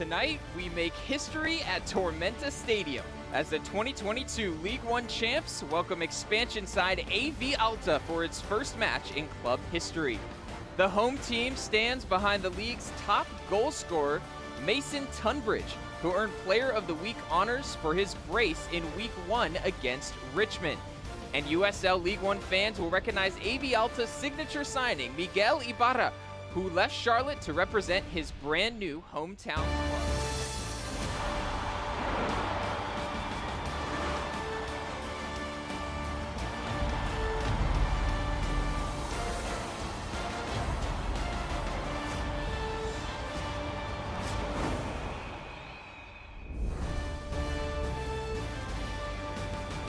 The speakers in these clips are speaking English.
Tonight, we make history at Tormenta Stadium as the 2022 League One champs welcome expansion side AV Alta for its first match in club history. The home team stands behind the league's top goal scorer, Mason Tunbridge, who earned Player of the Week honors for his brace in Week 1 against Richmond. And USL League One fans will recognize AV Alta's signature signing, Miguel Ibarra, who left Charlotte to represent his brand new hometown club.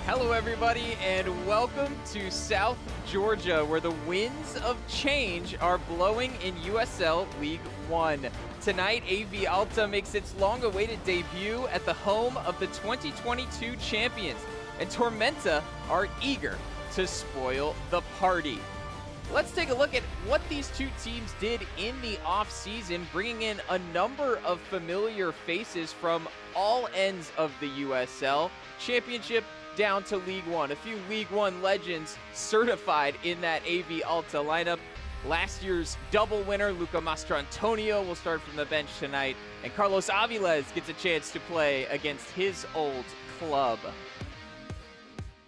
Hello everybody, and welcome to South Georgia, where the winds of change are blowing in USL League One. Tonight, AV Alta makes its long-awaited debut at the home of the 2022 champions, and Tormenta are eager to spoil the party. Let's take a look at what these two teams did in the off-season, bringing in a number of familiar faces from all ends of the USL Championship down to League One. A few League One legends certified in that AV Alta lineup. Last year's double winner, Luca Mastrantonio, will start from the bench tonight, and Carlos Aviles gets a chance to play against his old club.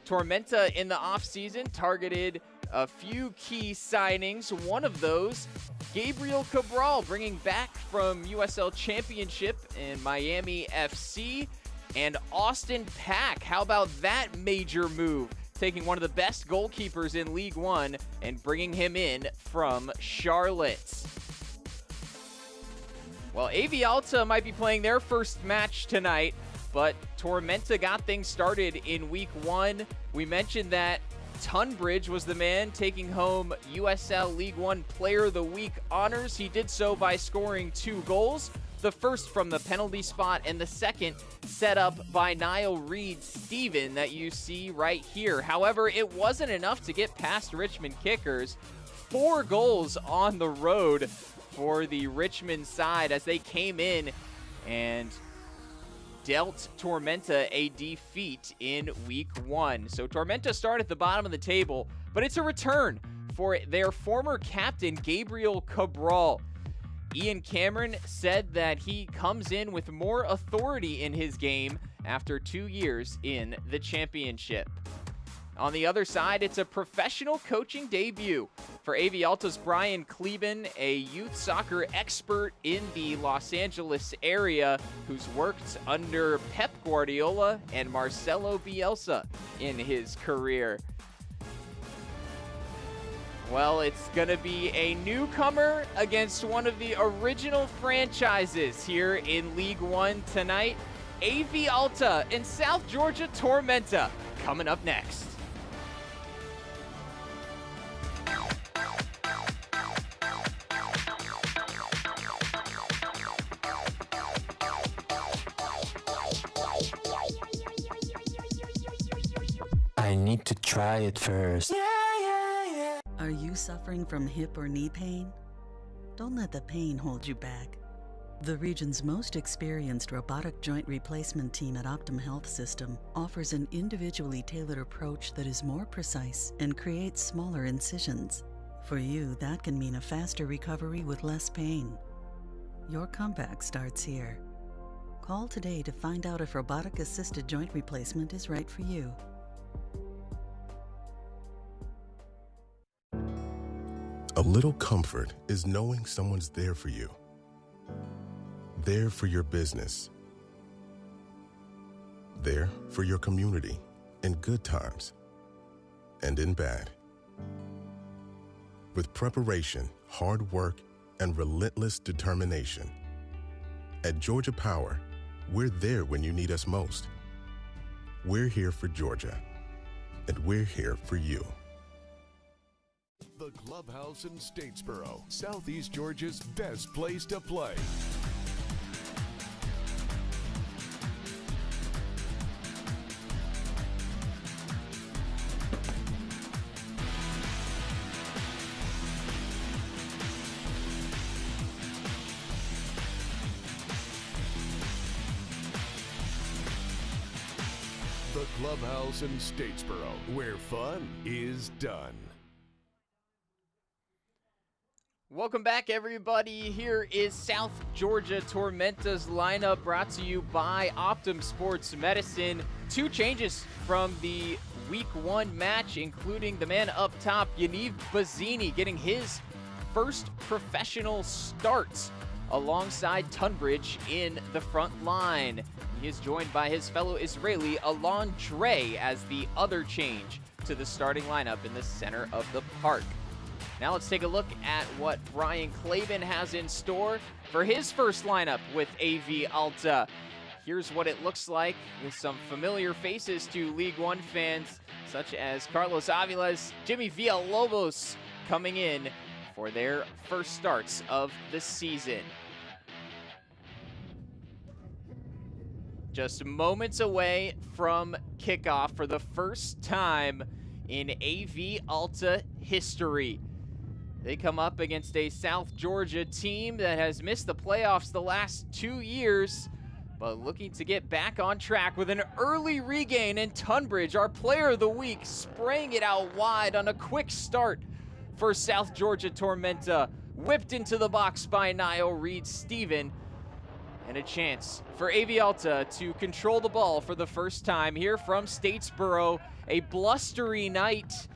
Tormenta in the offseason targeted a few key signings. One of those, Gabriel Cabral, bringing back from USL Championship and Miami FC. And Austin Pack, how about that major move? Taking one of the best goalkeepers in League One and bringing him in from Charlotte. Well, AV Alta might be playing their first match tonight, but Tormenta got things started in Week 1. We mentioned that Tunbridge was the man taking home USL League One Player of the Week honors. He did so by scoring 2 goals. The first from the penalty spot, and the second set up by Niall Reed-Steven that you see right here. However, it wasn't enough to get past Richmond kickers. 4 goals on the road for the Richmond side as they came in and dealt Tormenta a defeat in Week 1. So Tormenta start at the bottom of the table, but it's a return for their former captain, Gabriel Cabral. Ian Cameron said that he comes in with more authority in his game after 2 years in the championship. On the other side, it's a professional coaching debut for AV Alta's Brian Kleben, a youth soccer expert in the Los Angeles area who's worked under Pep Guardiola and Marcelo Bielsa in his career. Well, it's going to be a newcomer against one of the original franchises here in League One tonight. AV Alta and South Georgia Tormenta coming up next. I need to try it first. Are you suffering from hip or knee pain? Don't let the pain hold you back. The region's most experienced robotic joint replacement team at Optum Health System offers an individually tailored approach that is more precise and creates smaller incisions. For you, that can mean a faster recovery with less pain. Your comeback starts here. Call today to find out if robotic-assisted joint replacement is right for you. A little comfort is knowing someone's there for you. There for your business. There for your community in good times and in bad. With preparation, hard work, and relentless determination. At Georgia Power, we're there when you need us most. We're here for Georgia, and we're here for you. The Clubhouse in Statesboro, Southeast Georgia's best place to play. The Clubhouse in Statesboro, where fun is done. Welcome back, everybody. Here is South Georgia Tormenta's lineup, brought to you by Optum Sports Medicine. Two changes from the Week 1 match, including the man up top, Yaniv Bazzini, getting his first professional start alongside Tunbridge in the front line. He is joined by his fellow Israeli, Alon Dre, as the other change to the starting lineup in the center of the park. Now let's take a look at what Brian Klaben has in store for his first lineup with AV Alta. Here's what it looks like with some familiar faces to League One fans, such as Carlos Avila's, Jimmy Villalobos coming in for their first starts of the season. Just moments away from kickoff for the first time in AV Alta history. They come up against a South Georgia team that has missed the playoffs the last 2 years, but looking to get back on track with an early regain. And Tunbridge, our player of the week, spraying it out wide on a quick start for South Georgia Tormenta. Whipped into the box by Niall Reed-Steven. And a chance for AV Alta to control the ball for the first time here from Statesboro. A blustery night.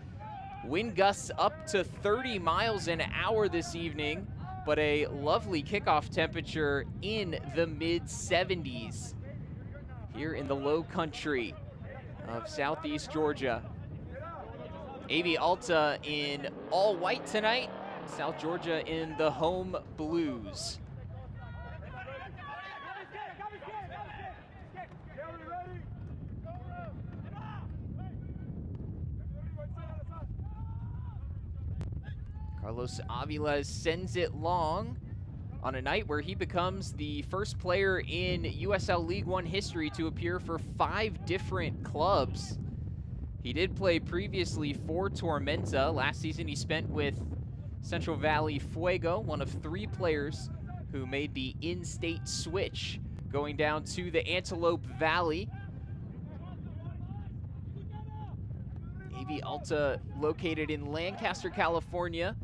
Wind gusts up to 30 miles an hour this evening, but a lovely kickoff temperature in the mid-70s here in the low country of southeast Georgia. AV Alta in all white tonight, South Georgia in the home blues. Carlos Avila sends it long on a night where he becomes the first player in USL League One history to appear for 5 different clubs. He did play previously for Tormenta. Last season he spent with Central Valley Fuego, one of 3 players who made the in-state switch, going down to the Antelope Valley. AV Alta located in Lancaster, California,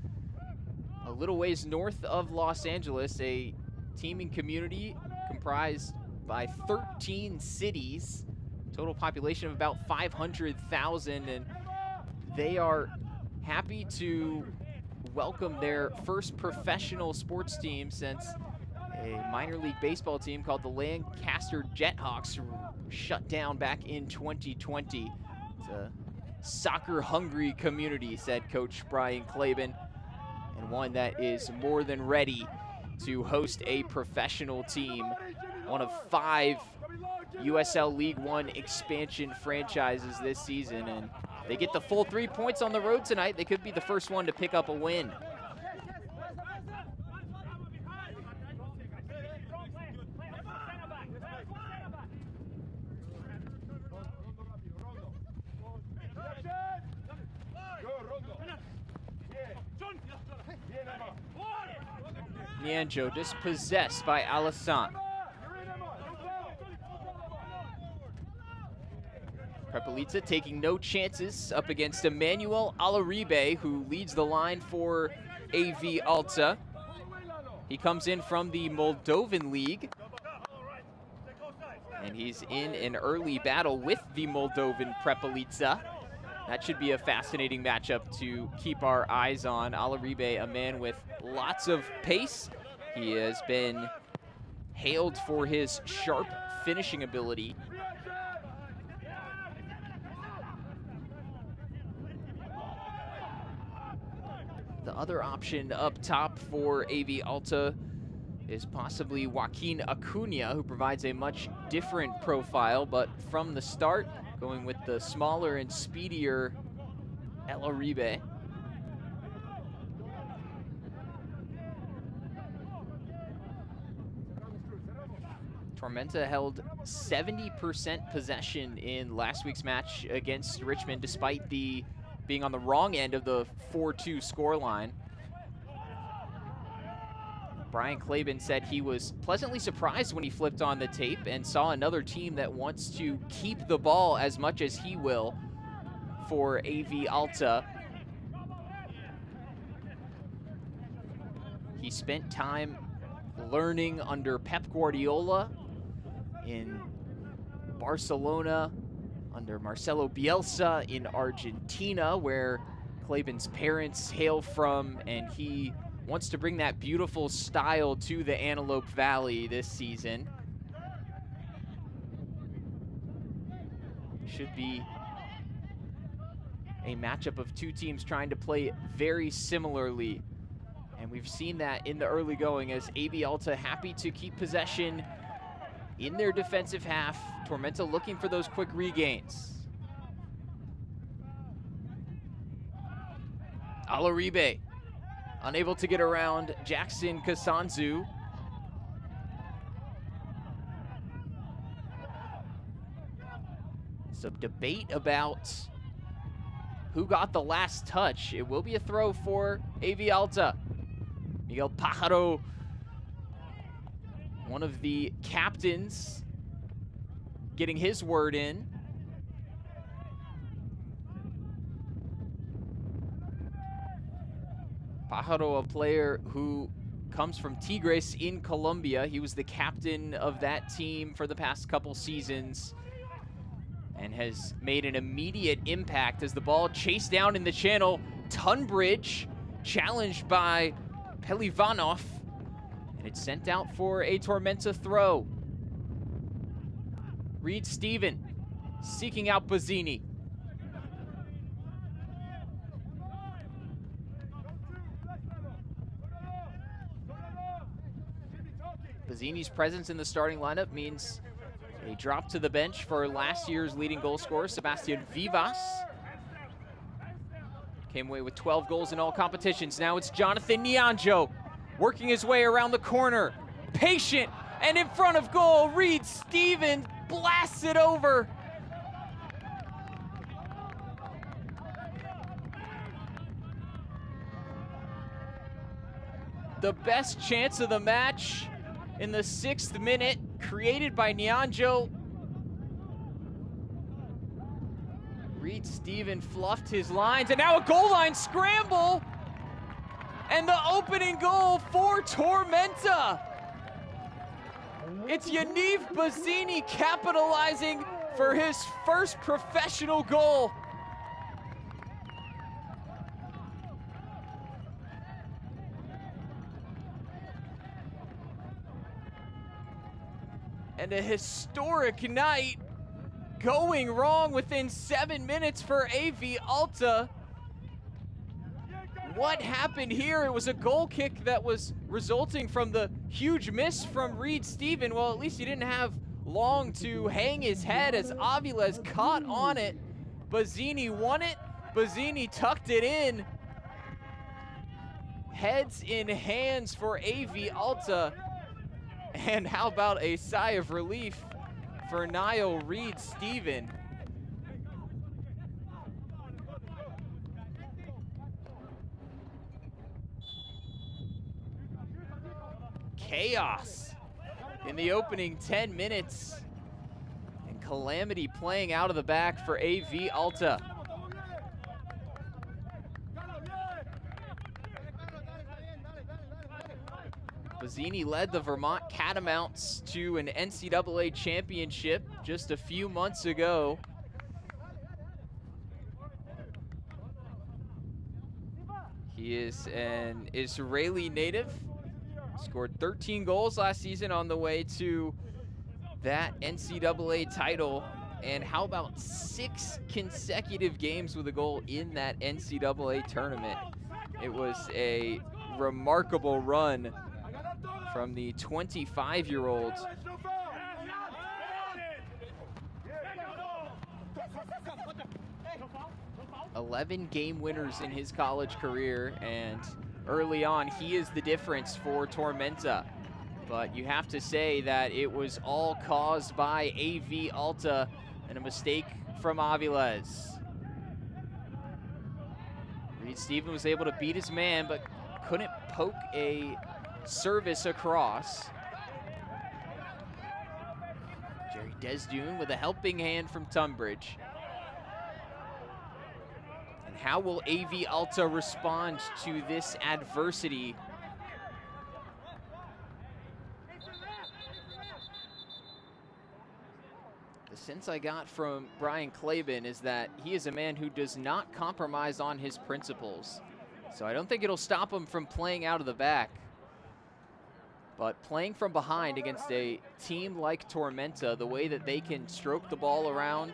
a little ways north of Los Angeles, a teaming community comprised by 13 cities, total population of about 500,000, and they are happy to welcome their first professional sports team since a minor league baseball team called the Lancaster Jethawks shut down back in 2020. It's a soccer-hungry community, said Coach Brian Klaben, and one that is more than ready to host a professional team, one of 5 USL League One expansion franchises this season. And if they get the full 3 points on the road tonight, they could be the first one to pick up a win. Nianjo dispossessed by Alisson. Prepelica taking no chances up against Emmanuel Alaribe, who leads the line for AV Alta. He comes in from the Moldovan League, and he's in an early battle with the Moldovan Prepelica. That should be a fascinating matchup to keep our eyes on. Alaribe, a man with lots of pace. He has been hailed for his sharp finishing ability. The other option up top for AV Alta is possibly Joaquin Acuna, who provides a much different profile, but from the start, going with the smaller and speedier El Aribe. Tormenta held 70% possession in last week's match against Richmond, despite being on the wrong end of the 4-2 scoreline. Brian Klaben said he was pleasantly surprised when he flipped on the tape and saw another team that wants to keep the ball as much as he will for AV Alta. He spent time learning under Pep Guardiola in Barcelona, under Marcelo Bielsa in Argentina, where Klaben's parents hail from, and he wants to bring that beautiful style to the Antelope Valley this season. Should be a matchup of two teams trying to play very similarly. And we've seen that in the early going as AV Alta happy to keep possession in their defensive half. Tormenta looking for those quick regains. Alaribe unable to get around Jackson Kasanzu. Some debate about who got the last touch. It will be a throw for AV Alta. Miguel Pájaro, one of the captains, getting his word in. Pájaro, a player who comes from Tigres in Colombia. He was the captain of that team for the past couple seasons and has made an immediate impact as the ball chased down in the channel. Tunbridge challenged by Pelivanov, and it's sent out for a Tormenta throw. Reed Steven seeking out Bazzini. Bazzini's presence in the starting lineup means a drop to the bench for last year's leading goal scorer, Sebastian Vivas. Came away with 12 goals in all competitions. Now it's Jonathan Nianjo working his way around the corner. Patient, and in front of goal, Reed Steven blasts it over. The best chance of the match in the 6th minute, created by Nianjo. Reed Steven fluffed his lines, and now a goal line scramble! And the opening goal for Tormenta! It's Yaniv Bazzini capitalizing for his first professional goal. And a historic night going wrong within 7 minutes for AV Alta. What happened here? It was a goal kick that was resulting from the huge miss from Reed Steven. Well, at least he didn't have long to hang his head as Aviles caught on it. Bazzini won it. Bazzini tucked it in. Heads in hands for AV Alta. And how about a sigh of relief for Niall Reed Steven. Chaos in the opening 10 minutes. And calamity playing out of the back for AV Alta. Bazzini led the Vermont Catamounts to an NCAA championship just a few months ago. He is an Israeli native, scored 13 goals last season on the way to that NCAA title. And how about 6 consecutive games with a goal in that NCAA tournament? It was a remarkable run from the 25-year-old. 11 game winners in his college career, and early on, he is the difference for Tormenta. But you have to say that it was all caused by AV Alta and a mistake from Aviles. Reed Steven was able to beat his man, but couldn't poke a service across. Jerry Desdune with a helping hand from Tunbridge. And how will AV Alta respond to this adversity? The sense I got from Brian Claben is that he is a man who does not compromise on his principles. So I don't think it'll stop him from playing out of the back. But playing from behind against a team like Tormenta, the way that they can stroke the ball around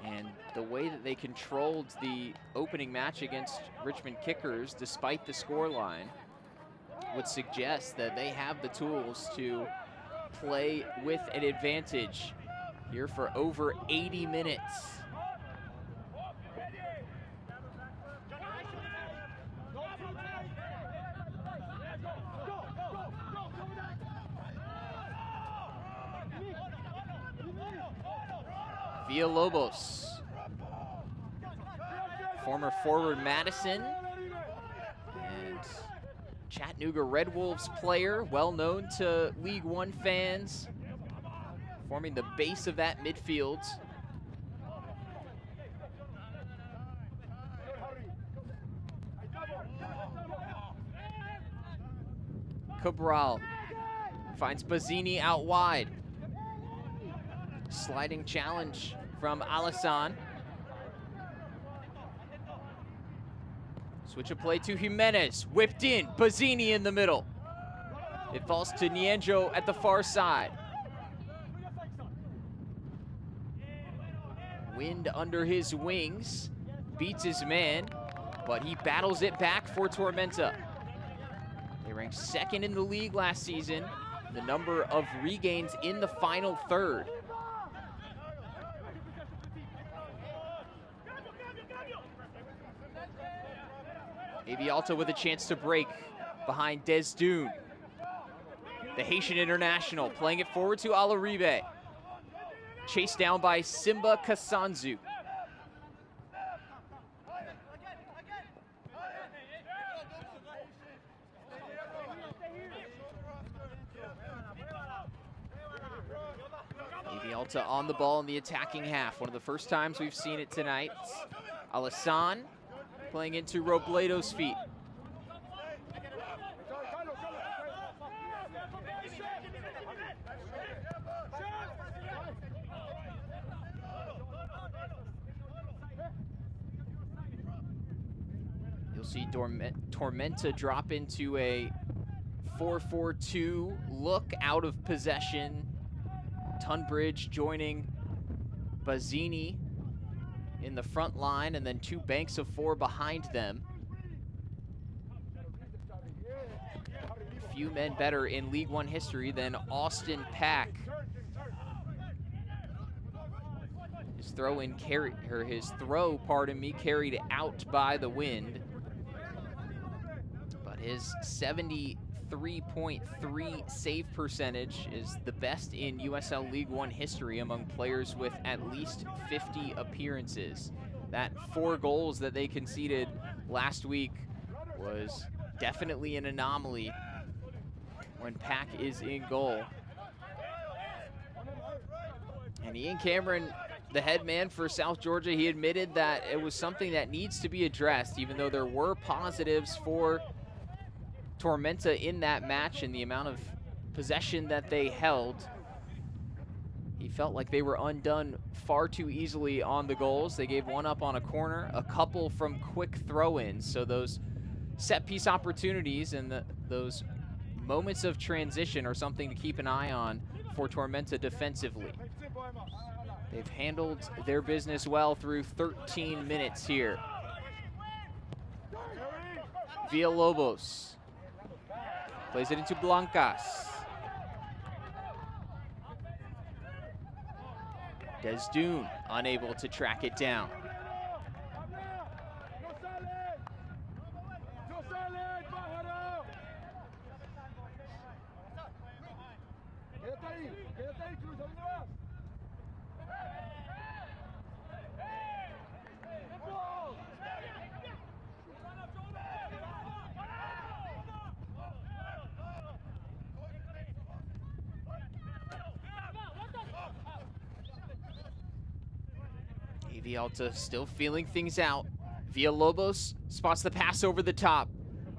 and the way that they controlled the opening match against Richmond Kickers despite the scoreline would suggest that they have the tools to play with an advantage here for over 80 minutes. Villalobos, former forward Madison and Chattanooga Red Wolves player, well known to League One fans, forming the base of that midfield. Cabral finds Bazzini out wide. Sliding challenge from Alassane. Switch of play to Jimenez, whipped in, Bazzini in the middle. It falls to Nienjo at the far side. Wind under his wings, beats his man, but he battles it back for Tormenta. They ranked second in the league last season, the number of regains in the final third. AV Alta with a chance to break behind Desdune. The Haitian international playing it forward to Alaribe. Chased down by Simba Kasanzu. AV Alta on the ball in the attacking half. One of the first times we've seen it tonight. Alassane playing into Robledo's feet. You'll see Tormenta drop into a 4-4-2 look out of possession. Tunbridge joining Bazzini in the front line, and then two banks of four behind them. A few men better in League One history than Austin Pack. His throw, carried out by the wind. But his 73.3 save percentage is the best in USL League One history among players with at least 50 appearances. That 4 goals that they conceded last week was definitely an anomaly when Pack is in goal. And Ian Cameron, the head man for South Georgia, he admitted that it was something that needs to be addressed, even though there were positives for Tormenta in that match and the amount of possession that they held. He felt like they were undone far too easily on the goals. They gave one up on a corner, a couple from quick throw-ins. So those set-piece opportunities and those moments of transition are something to keep an eye on for Tormenta defensively. They've handled their business well through 13 minutes here. Villalobos plays it into Blancas. Desdune unable to track it down. AV Alta still feeling things out. Villalobos spots the pass over the top.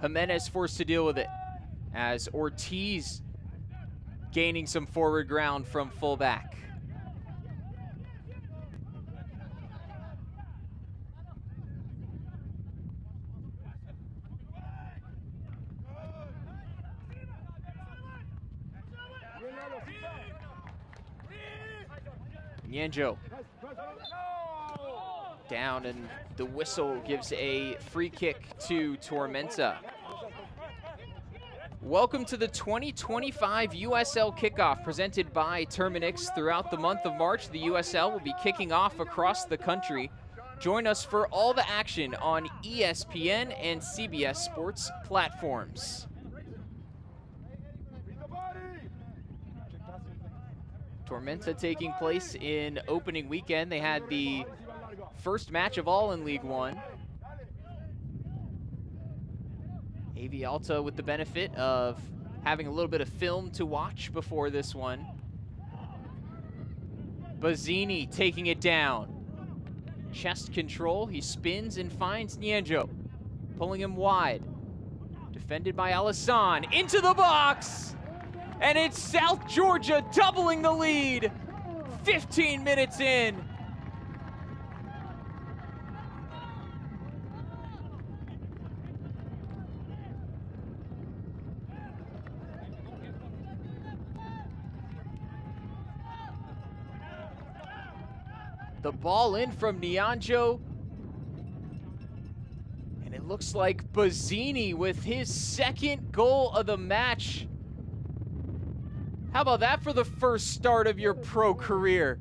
Jimenez forced to deal with it as Ortiz gaining some forward ground from fullback. Nyanjo down, and the whistle gives a free kick to Tormenta. Welcome to the 2025 USL kickoff presented by Terminix. Throughout the month of March, the USL will be kicking off across the country. Join us for all the action on ESPN and CBS Sports platforms. Tormenta taking place in opening weekend. They had the first match of all in League One. AV Alta with the benefit of having a little bit of film to watch before this one. Bazzini taking it down. Chest control, he spins and finds Nyanjo, pulling him wide. Defended by Alassane, into the box! And it's South Georgia doubling the lead, 15 minutes in. The ball in from Nyanjo. And it looks like Bazzini with his second goal of the match. How about that for the first start of your pro career?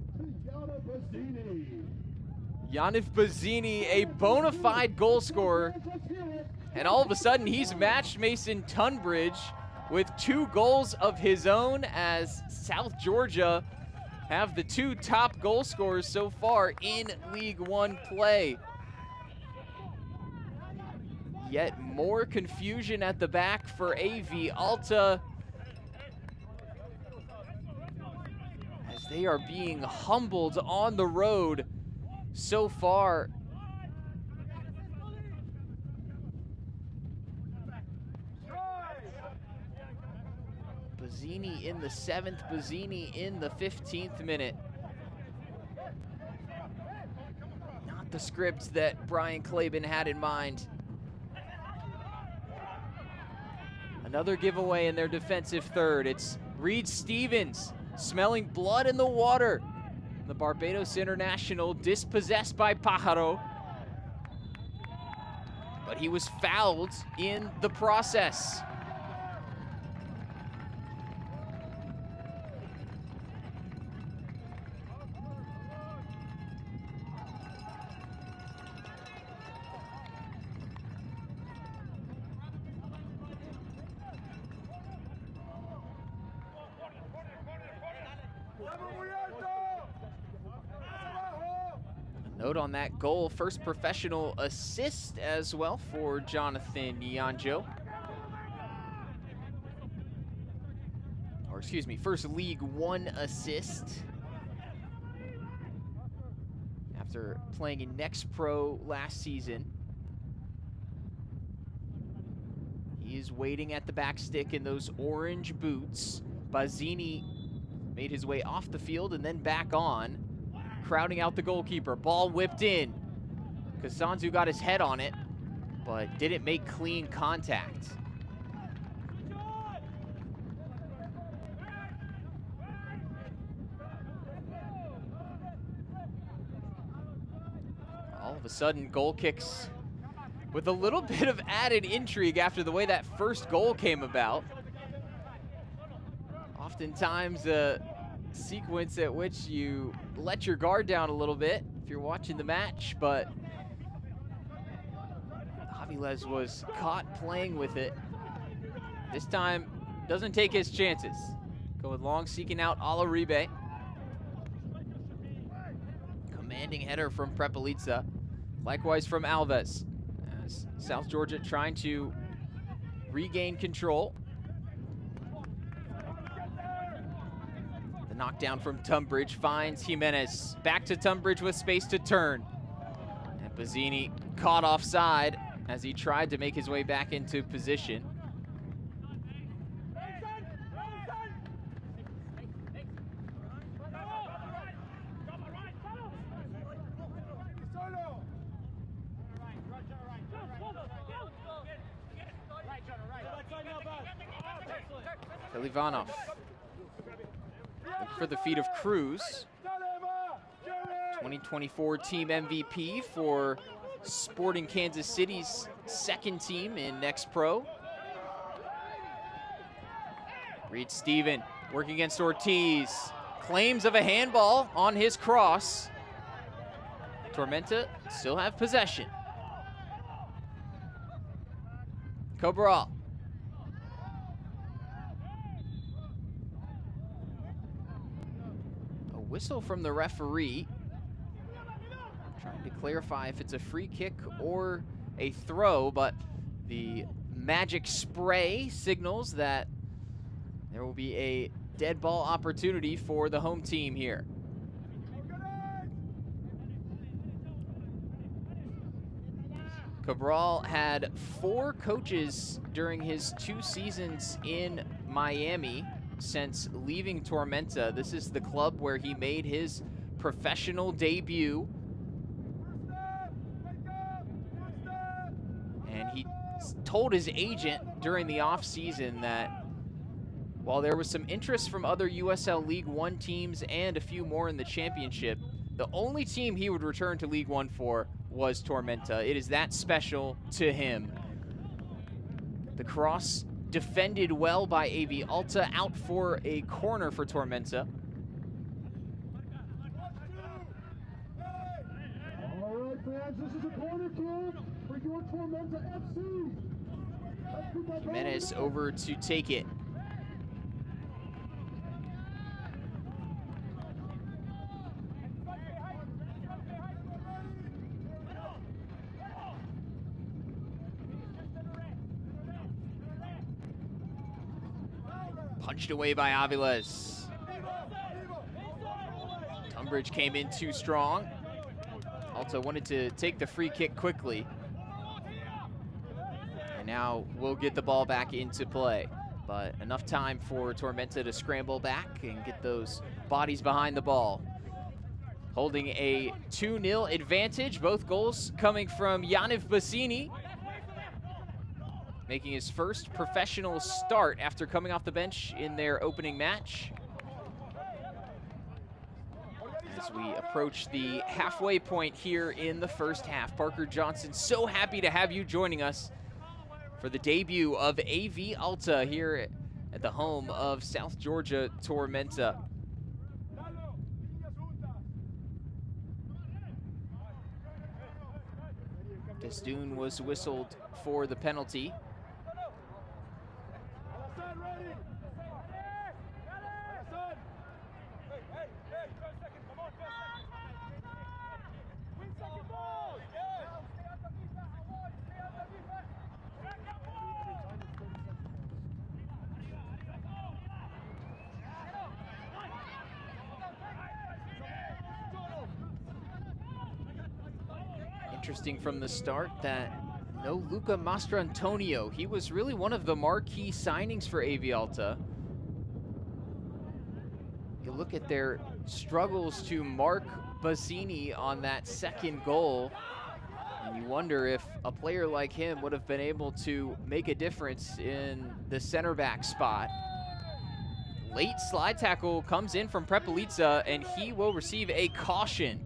Yannick Bazzini, a bona fide goal scorer. And all of a sudden, he's matched Mason Tunbridge with 2 goals of his own, as South Georgia have the 2 top goal scorers so far in League One play. Yet more confusion at the back for AV Alta, as they are being humbled on the road so far. Bazzini in the 7th, Bazzini in the 15th minute. Not the script that Brian Claben had in mind. Another giveaway in their defensive third. It's Reed Stevens smelling blood in the water. The Barbados international dispossessed by Pajaro. But he was fouled in the process. Note on that goal, first professional assist as well for Jonathan Nyanjo. Or excuse me, first League One assist. After playing in Next Pro last season. He is waiting at the back stick in those orange boots. Bazzini made his way off the field and then back on, crowding out the goalkeeper. Ball whipped in. Kazanzu got his head on it, but didn't make clean contact. All of a sudden, goal kicks with a little bit of added intrigue after the way that first goal came about. Oftentimes a sequence at which you let your guard down a little bit if you're watching the match, but Aviles was caught playing with it. This time, doesn't take his chances. Going long, seeking out Alaribe. Commanding header from Prepelica. Likewise from Alves. As South Georgia trying to regain control. The knockdown from Tunbridge finds Jimenez. Back to Tunbridge with space to turn. And Bazzini caught offside as he tried to make his way back into position. Ivanov for the feet of Cruz. 2024 team MVP for Sporting Kansas City's second team in Next Pro. Reed Steven working against Ortiz. Claims of a handball on his cross. Tormenta still have possession. Cabral. Whistle from the referee, trying to clarify if it's a free kick or a throw, but the magic spray signals that there will be a dead ball opportunity for the home team here. Cabral had 4 coaches during his 2 seasons in Miami. Since leaving Tormenta. This is the club where he made his professional debut. And he told his agent during the offseason that while there was some interest from other USL League One teams and a few more in the championship, the only team he would return to League One for was Tormenta. It is that special to him. The cross defended well by AV Alta, out for a corner for Tormenta. All right, fans, this is a corner kick for your Tormenta FC. Jimenez over to take it. Punched away by Aviles. Tunbridge came in too strong. Alta wanted to take the free kick quickly. And now we'll get the ball back into play. But enough time for Tormenta to scramble back and get those bodies behind the ball. Holding a 2-0 advantage. Both goals coming from Yaniv Bassini, making his first professional start after coming off the bench in their opening match. As we approach the halfway point here in the first half, Parker Johnson, so happy to have you joining us for the debut of AV Alta here at the home of South Georgia Tormenta. Desdune was whistled for the penalty. Interesting from the start that no Luca Mastrantonio. He was really one of the marquee signings for AV Alta. You look at their struggles to mark Bazzini on that second goal, and you wonder if a player like him would have been able to make a difference in the center back spot. Late slide tackle comes in from Prepelica, and he will receive a caution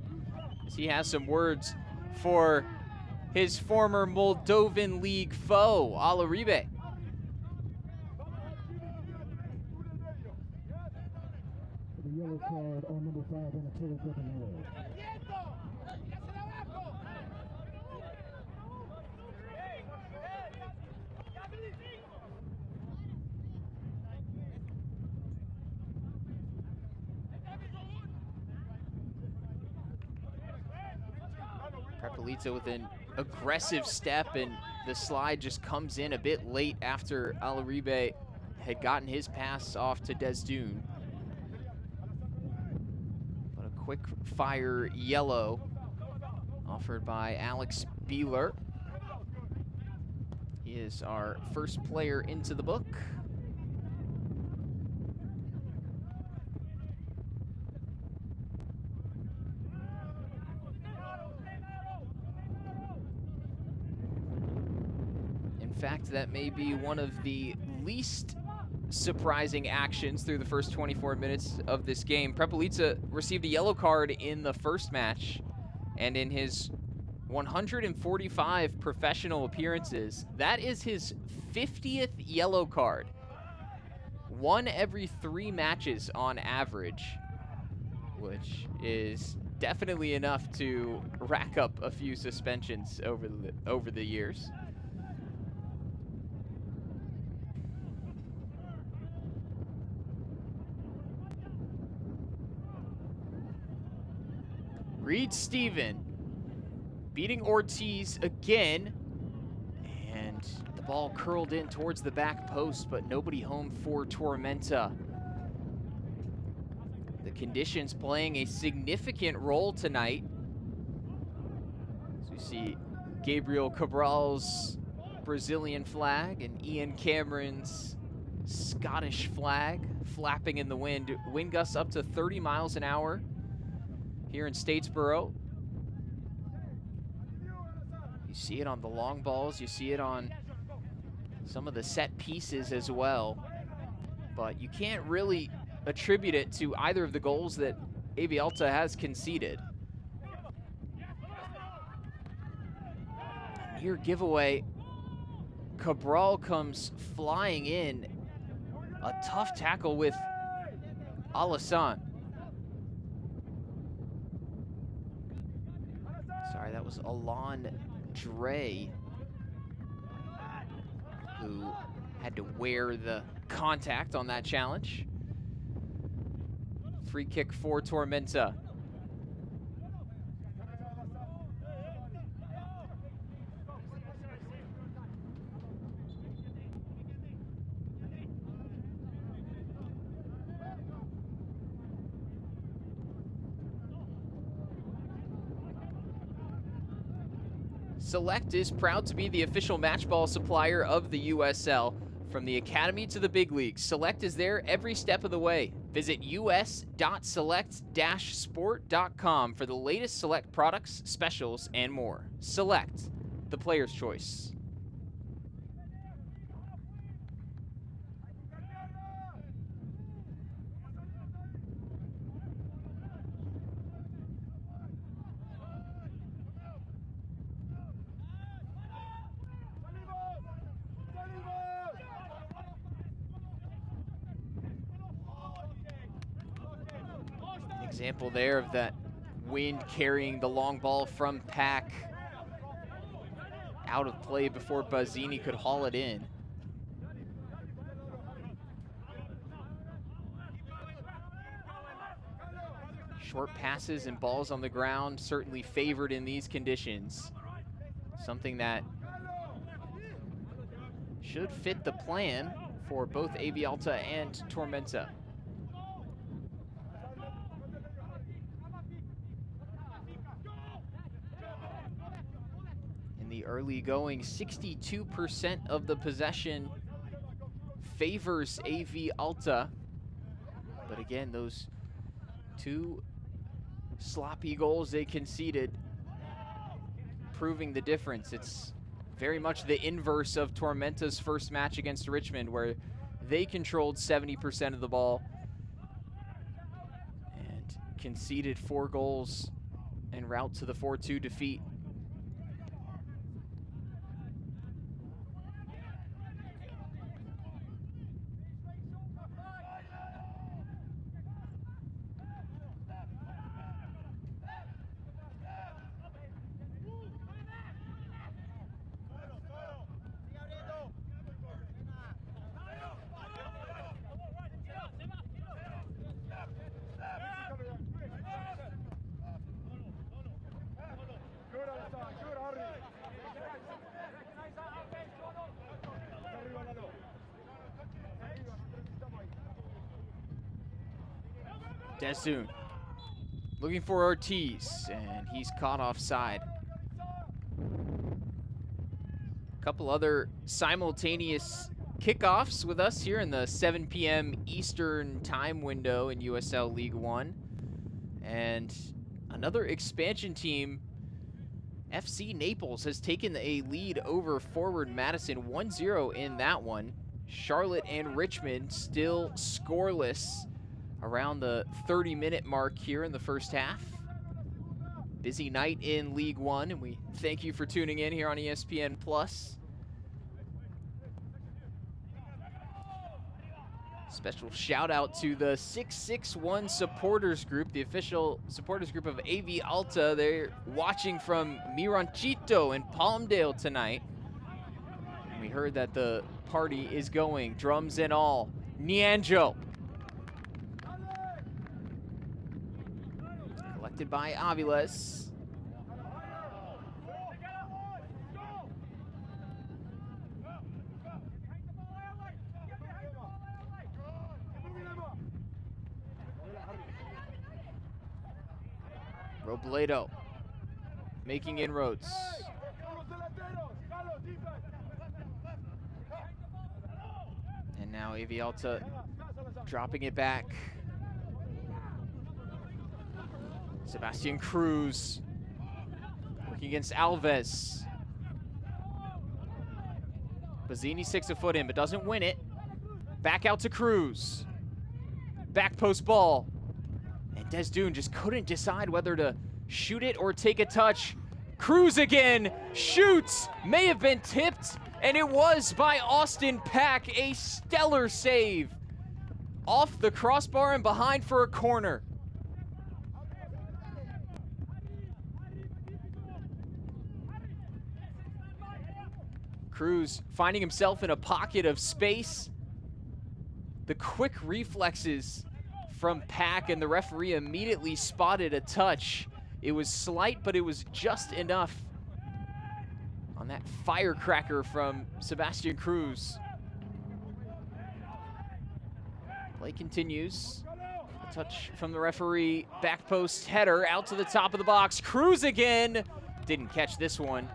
as he has some words for his former Moldovan league foe, Alaribe. The yellow card on number 5 on the total Pepinello. Prepelica with an aggressive step, and the slide just comes in a bit late after Alaribe had gotten his pass off to Desdune. quick fire yellow offered by Alex Beeler. He is our first player into the book. In fact, that may be one of the least surprising actions through the first 24 minutes of this game. Prepelica received a yellow card in the first match, and in his 145 professional appearances, that is his 50th yellow card. 1 every 3 matches on average, which is definitely enough to rack up a few suspensions over the years. Reed Steven beating Ortiz again, and the ball curled in towards the back post, but nobody home for Tormenta. The conditions playing a significant role tonight. So you see Gabriel Cabral's Brazilian flag and Ian Cameron's Scottish flag flapping in the wind. Wind gusts up to 30 miles an hour here in Statesboro. You see it on the long balls, you see it on some of the set pieces as well, but you can't really attribute it to either of the goals that AV Alta has conceded. Near giveaway, Cabral comes flying in. A tough tackle with Alassane. Sorry, that was Alon Dre who had to wear the contact on that challenge. Free kick for Tormenta. Select is proud to be the official match ball supplier of the USL. From the academy to the big leagues, Select is there every step of the way. Visit us.select-sport.com for the latest Select products, specials, and more. Select, the player's choice. Example there of that wind carrying the long ball from Pack out of play before Bazzini could haul it in. Short passes and balls on the ground certainly favored in these conditions. Something that should fit the plan for both AV Alta and Tormenta. The early going, 62% of the possession favors AV Alta. But again, those 2 sloppy goals they conceded, proving the difference. It's very much the inverse of Tormenta's first match against Richmond, where they controlled 70% of the ball and conceded 4 goals en route to the 4-2 defeat. Desun Looking for Ortiz, and he's caught offside. A couple other simultaneous kickoffs with us here in the 7 p.m. Eastern time window in USL League One. And another expansion team, FC Naples, has taken a lead over Forward Madison, 1-0 in that one. Charlotte and Richmond still scoreless around the 30-minute mark here in the first half. Busy night in League One, and we thank you for tuning in here on ESPN+. Special shout out to the 661 supporters group, the official supporters group of AV Alta. They're watching from Miranchito in Palmdale tonight. And we heard that the party is going, drums and all. Nianjo. Collected by Aviles. Robledo making inroads. And now AV Alta dropping it back. Sebastian Cruz working against Alves. Bazzini sticks a foot in but doesn't win it. Back out to Cruz. Back post ball. And Desdune just couldn't decide whether to shoot it or take a touch. Cruz again, shoots, may have been tipped, and it was by Austin Pack, a stellar save. Off the crossbar and behind for a corner. Cruz finding himself in a pocket of space. The quick reflexes from Pack, and the referee immediately spotted a touch. It was slight, but it was just enough on that firecracker from Sebastian Cruz. Play continues. A touch from the referee. Back post header out to the top of the box. Cruz again. Didn't catch this one.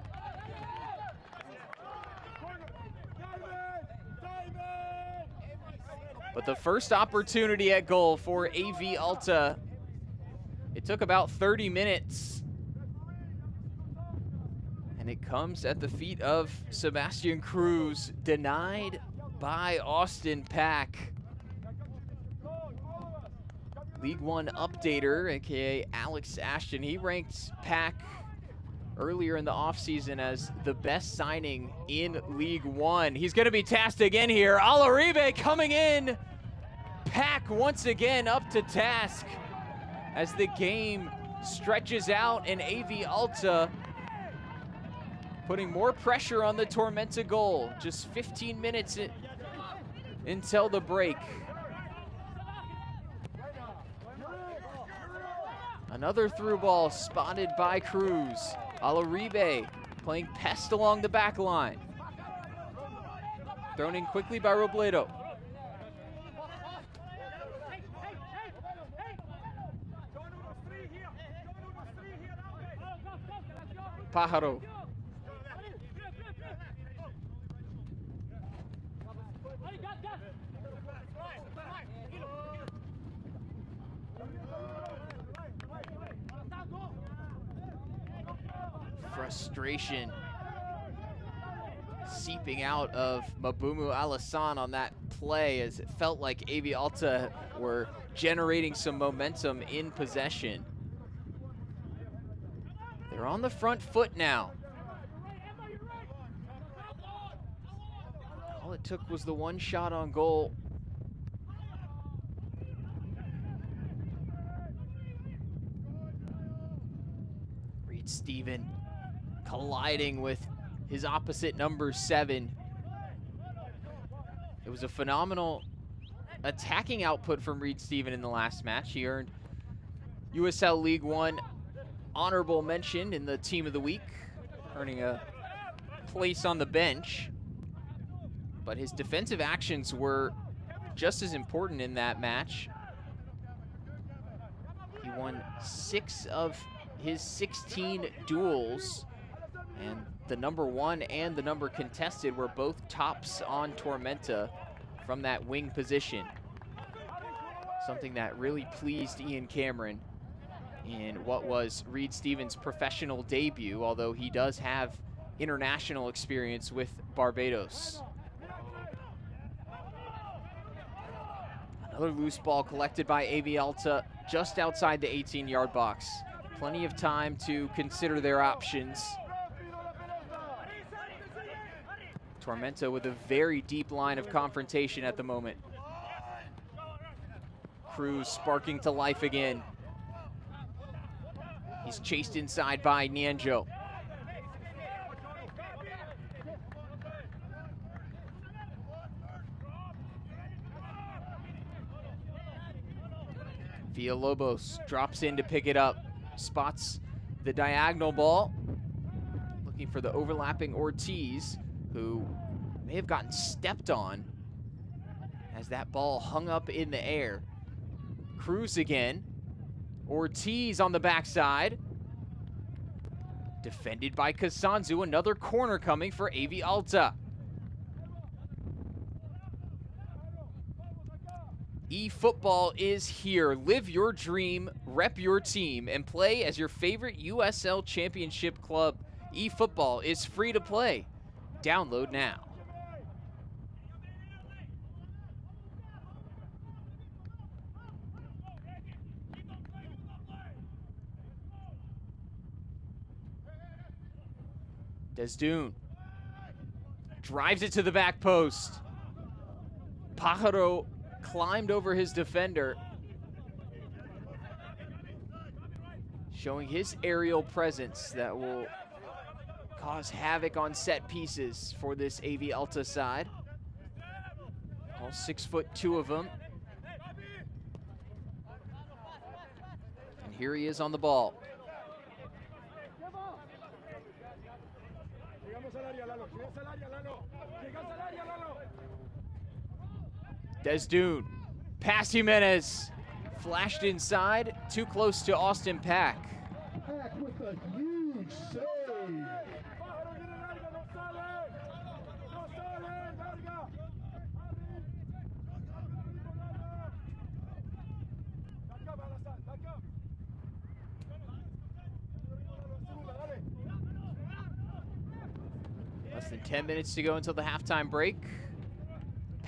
But the first opportunity at goal for AV Alta, it took about 30 minutes. And it comes at the feet of Sebastian Cruz, denied by Austin Pack. League One updater, aka Alex Ashton, he ranked Pack earlier in the offseason as the best signing in League One. He's gonna be tasked again here. Alaribe coming in. Pack once again up to task as the game stretches out, and AV Alta putting more pressure on the Tormenta goal. Just 15 minutes until the break. Another through ball spotted by Cruz. Alaribe playing pest along the back line. Thrown in quickly by Robledo. Pájaro. Frustration seeping out of Mabumu Alassane on that play, as it felt like AV Alta were generating some momentum in possession. They're on the front foot now. All it took was the one shot on goal. Reed Steven colliding with his opposite number 7. It was a phenomenal attacking output from Reed Steven in the last match. He earned USL League One honorable mention in the Team of the Week, earning a place on the bench. But his defensive actions were just as important in that match. He won 6 of his 16 duels, and the number 1 and the number contested were both tops on Tormenta from that wing position. Something that really pleased Ian Cameron in what was Reed Stevens' professional debut, although he does have international experience with Barbados. Another loose ball collected by AV Alta just outside the 18-yard box. Plenty of time to consider their options. Tormenta with a very deep line of confrontation at the moment. Cruz sparking to life again. He's chased inside by Nianjo. Villalobos drops in to pick it up. Spots the diagonal ball. Looking for the overlapping Ortiz, who may have gotten stepped on as that ball hung up in the air. Cruz again. Ortiz on the backside. Defended by Kasanzu. Another corner coming for AV Alta. eFootball is here. Live your dream, rep your team, and play as your favorite USL Championship club. eFootball is free to play. Download now. Desdune drives it to the back post. Pajaro climbed over his defender, showing his aerial presence that will cause havoc on set pieces for this AV Alta side. All 6'2" of them. And here he is on the ball. Desdune, past Jimenez, flashed inside, too close to Austin Pack. Pack with a huge save. Less than 10 minutes to go until the halftime break.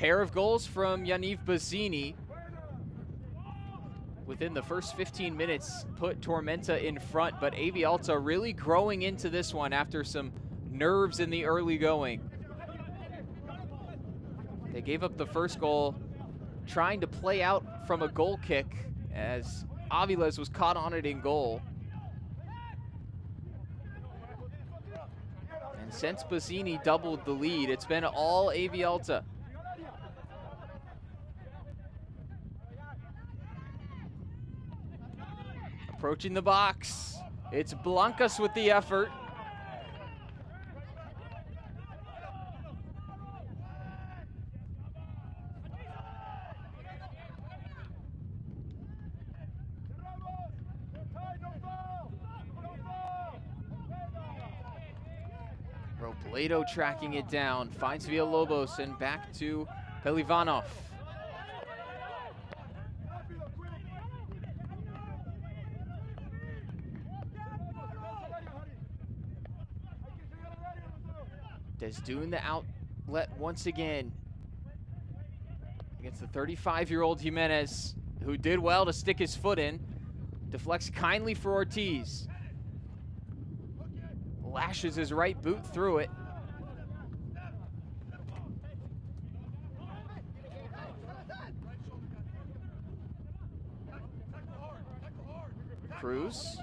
Pair of goals from Yaniv Bazzini. Within the first 15 minutes, put Tormenta in front, but AV Alta really growing into this one after some nerves in the early going. They gave up the first goal, trying to play out from a goal kick as Aviles was caught on it in goal. And since Bazzini doubled the lead, it's been all AV Alta. Approaching the box. It's Blancas with the effort. Robledo tracking it down, finds Villalobos and back to Pelivanov. Desdune the outlet once again against the 35-year-old Jimenez, who did well to stick his foot in. Deflects kindly for Ortiz. Lashes his right boot through it. Cruz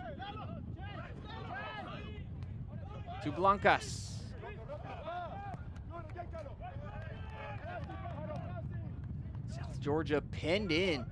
to Blancas. South Georgia pinned in.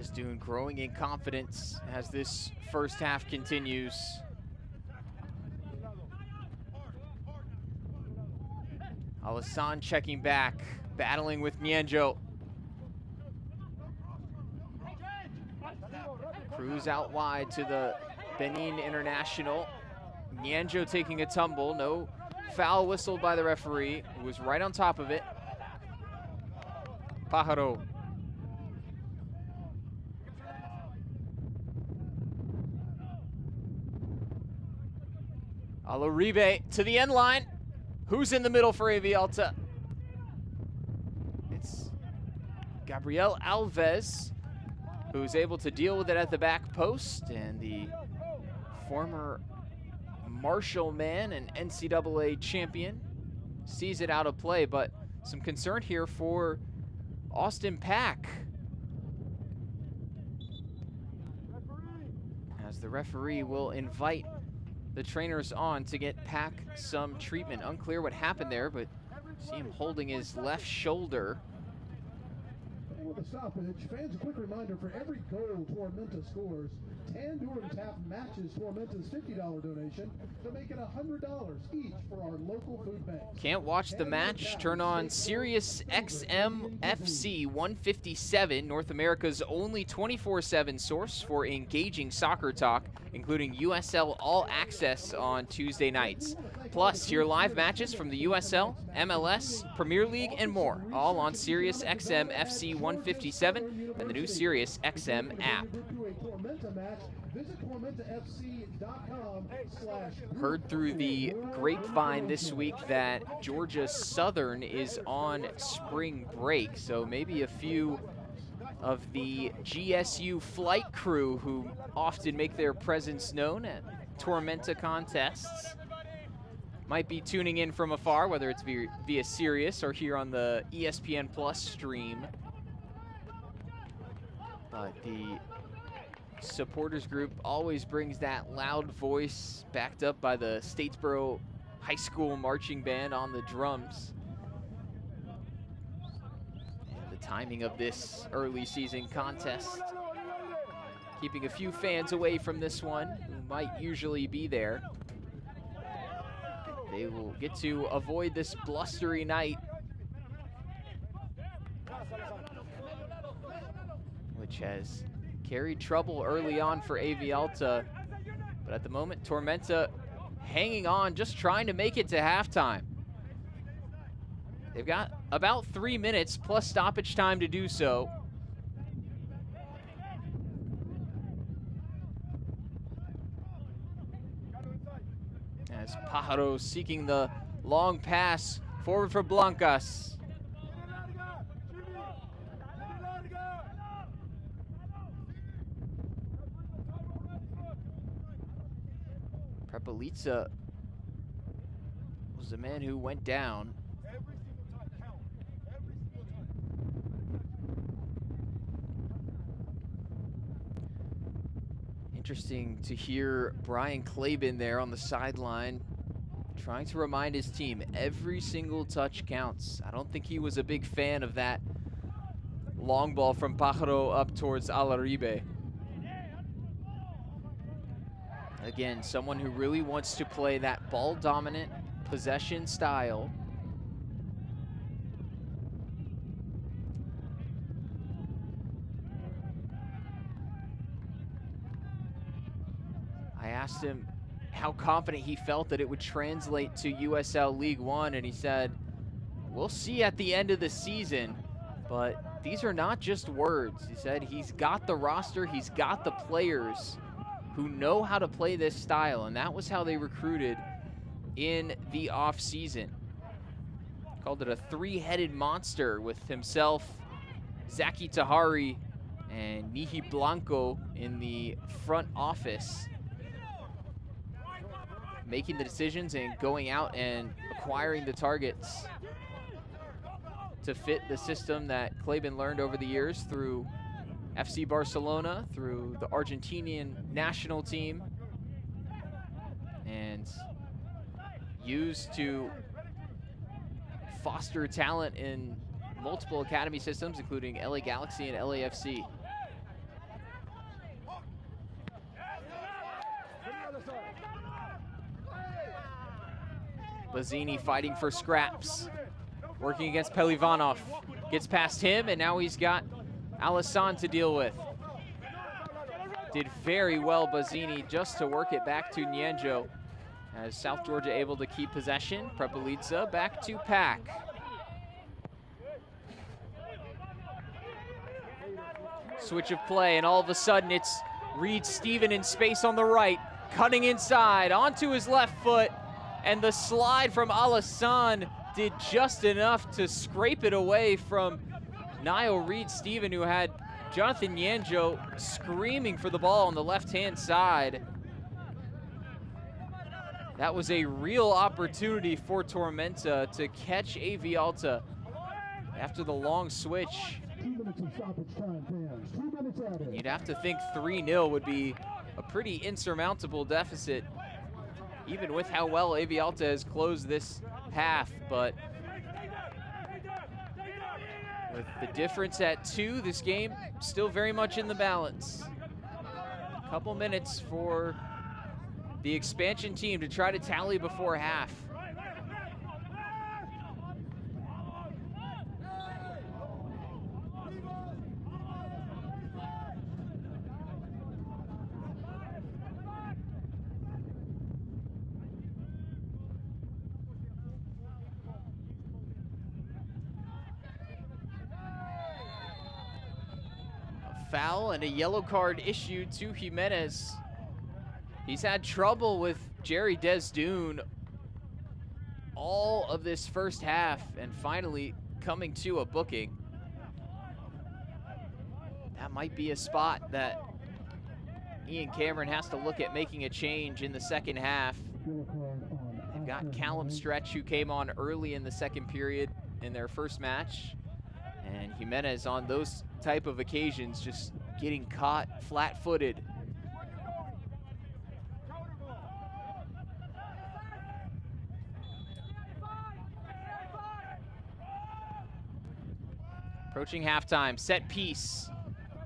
Bezdun growing in confidence as this first half continues. Alassane checking back, battling with Nyanjo. Cruz out wide to the Benin international. Nyanjo taking a tumble, no foul whistled by the referee, who was right on top of it. Pajaro. Alaribe to the end line. Who's in the middle for AV Alta? It's Gabriel Alves, who's able to deal with it at the back post, and the former Marshall man and NCAA champion sees it out of play, but some concern here for Austin Pack, as the referee will invite the trainers on to get Pack some treatment. Unclear what happened there, but see him holding his left shoulder. With the stoppage, fans, a quick reminder: for every goal Tormenta scores, Tandoor and Tap matches Tormenta's $50 donation to make it $100 each for our local food banks. Can't watch the match? Turn on Sirius XM FC 157, North America's only 24/7 source for engaging soccer talk, including USL All Access on Tuesday nights. Plus, hear live matches from the USL, MLS, Premier League, and more, all on Sirius XM FC 157 and the new Sirius XM app. Heard through the grapevine this week that Georgia Southern is on spring break, so maybe a few of the GSU flight crew who often make their presence known at Tormenta contests might be tuning in from afar, whether it's via Sirius or here on the ESPN Plus stream. But the supporters group always brings that loud voice, backed up by the Statesboro High School marching band on the drums. And the timing of this early season contest, keeping a few fans away from this one who might usually be there. They will get to avoid this blustery night, which has carried trouble early on for AV Alta. But at the moment, Tormenta hanging on, just trying to make it to halftime. They've got about 3 minutes plus stoppage time to do so. As Pajaro seeking the long pass forward for Blancas. Prepelica was the man who went down. Interesting to hear Brian Claben there on the sideline trying to remind his team every single touch counts. I don't think he was a big fan of that long ball from Pajaro up towards Alaribe. Again, someone who really wants to play that ball-dominant possession style. I asked him how confident he felt that it would translate to USL League One, and he said, we'll see at the end of the season, but these are not just words. He said he's got the roster, he's got the players who know how to play this style, and that was how they recruited in the off-season. Called it a three-headed monster with himself, Zaki Tahari, and Nihi Blanco in the front office, making the decisions and going out and acquiring the targets to fit the system that Claben learned over the years through FC Barcelona, through the Argentinian national team, and used to foster talent in multiple academy systems, including LA Galaxy and LAFC. Bazzini fighting for scraps. Working against Pelivanov. Gets past him, and now he's got Alisson to deal with. Did very well, Bazzini, just to work it back to Nyanjo. As South Georgia able to keep possession. Prepelica back to Pack. Switch of play, and all of a sudden it's Reed Steven in space on the right, cutting inside onto his left foot, and the slide from Alisson did just enough to scrape it away from Niall Reed Steven, who had Jonathan Nyanjo screaming for the ball on the left-hand side. That was a real opportunity for Tormenta to catch AV Alta after the long switch. 2 minutes of stoppage time, fans. 2 minutes added. You'd have to think 3-0 would be a pretty insurmountable deficit, even with how well AV Alta has closed this half. But with the difference at 2, this game still very much in the balance. A couple minutes for the expansion team to try to tally before half. Foul and a yellow card issued to Jimenez. He's had trouble with Jerry Desdune all of this first half, and finally coming to a booking. That might be a spot that Ian Cameron has to look at making a change in the second half. They've got Callum Stretch, who came on early in the second period in their first match. And Jimenez on those type of occasions just getting caught flat-footed. Approaching halftime, set piece,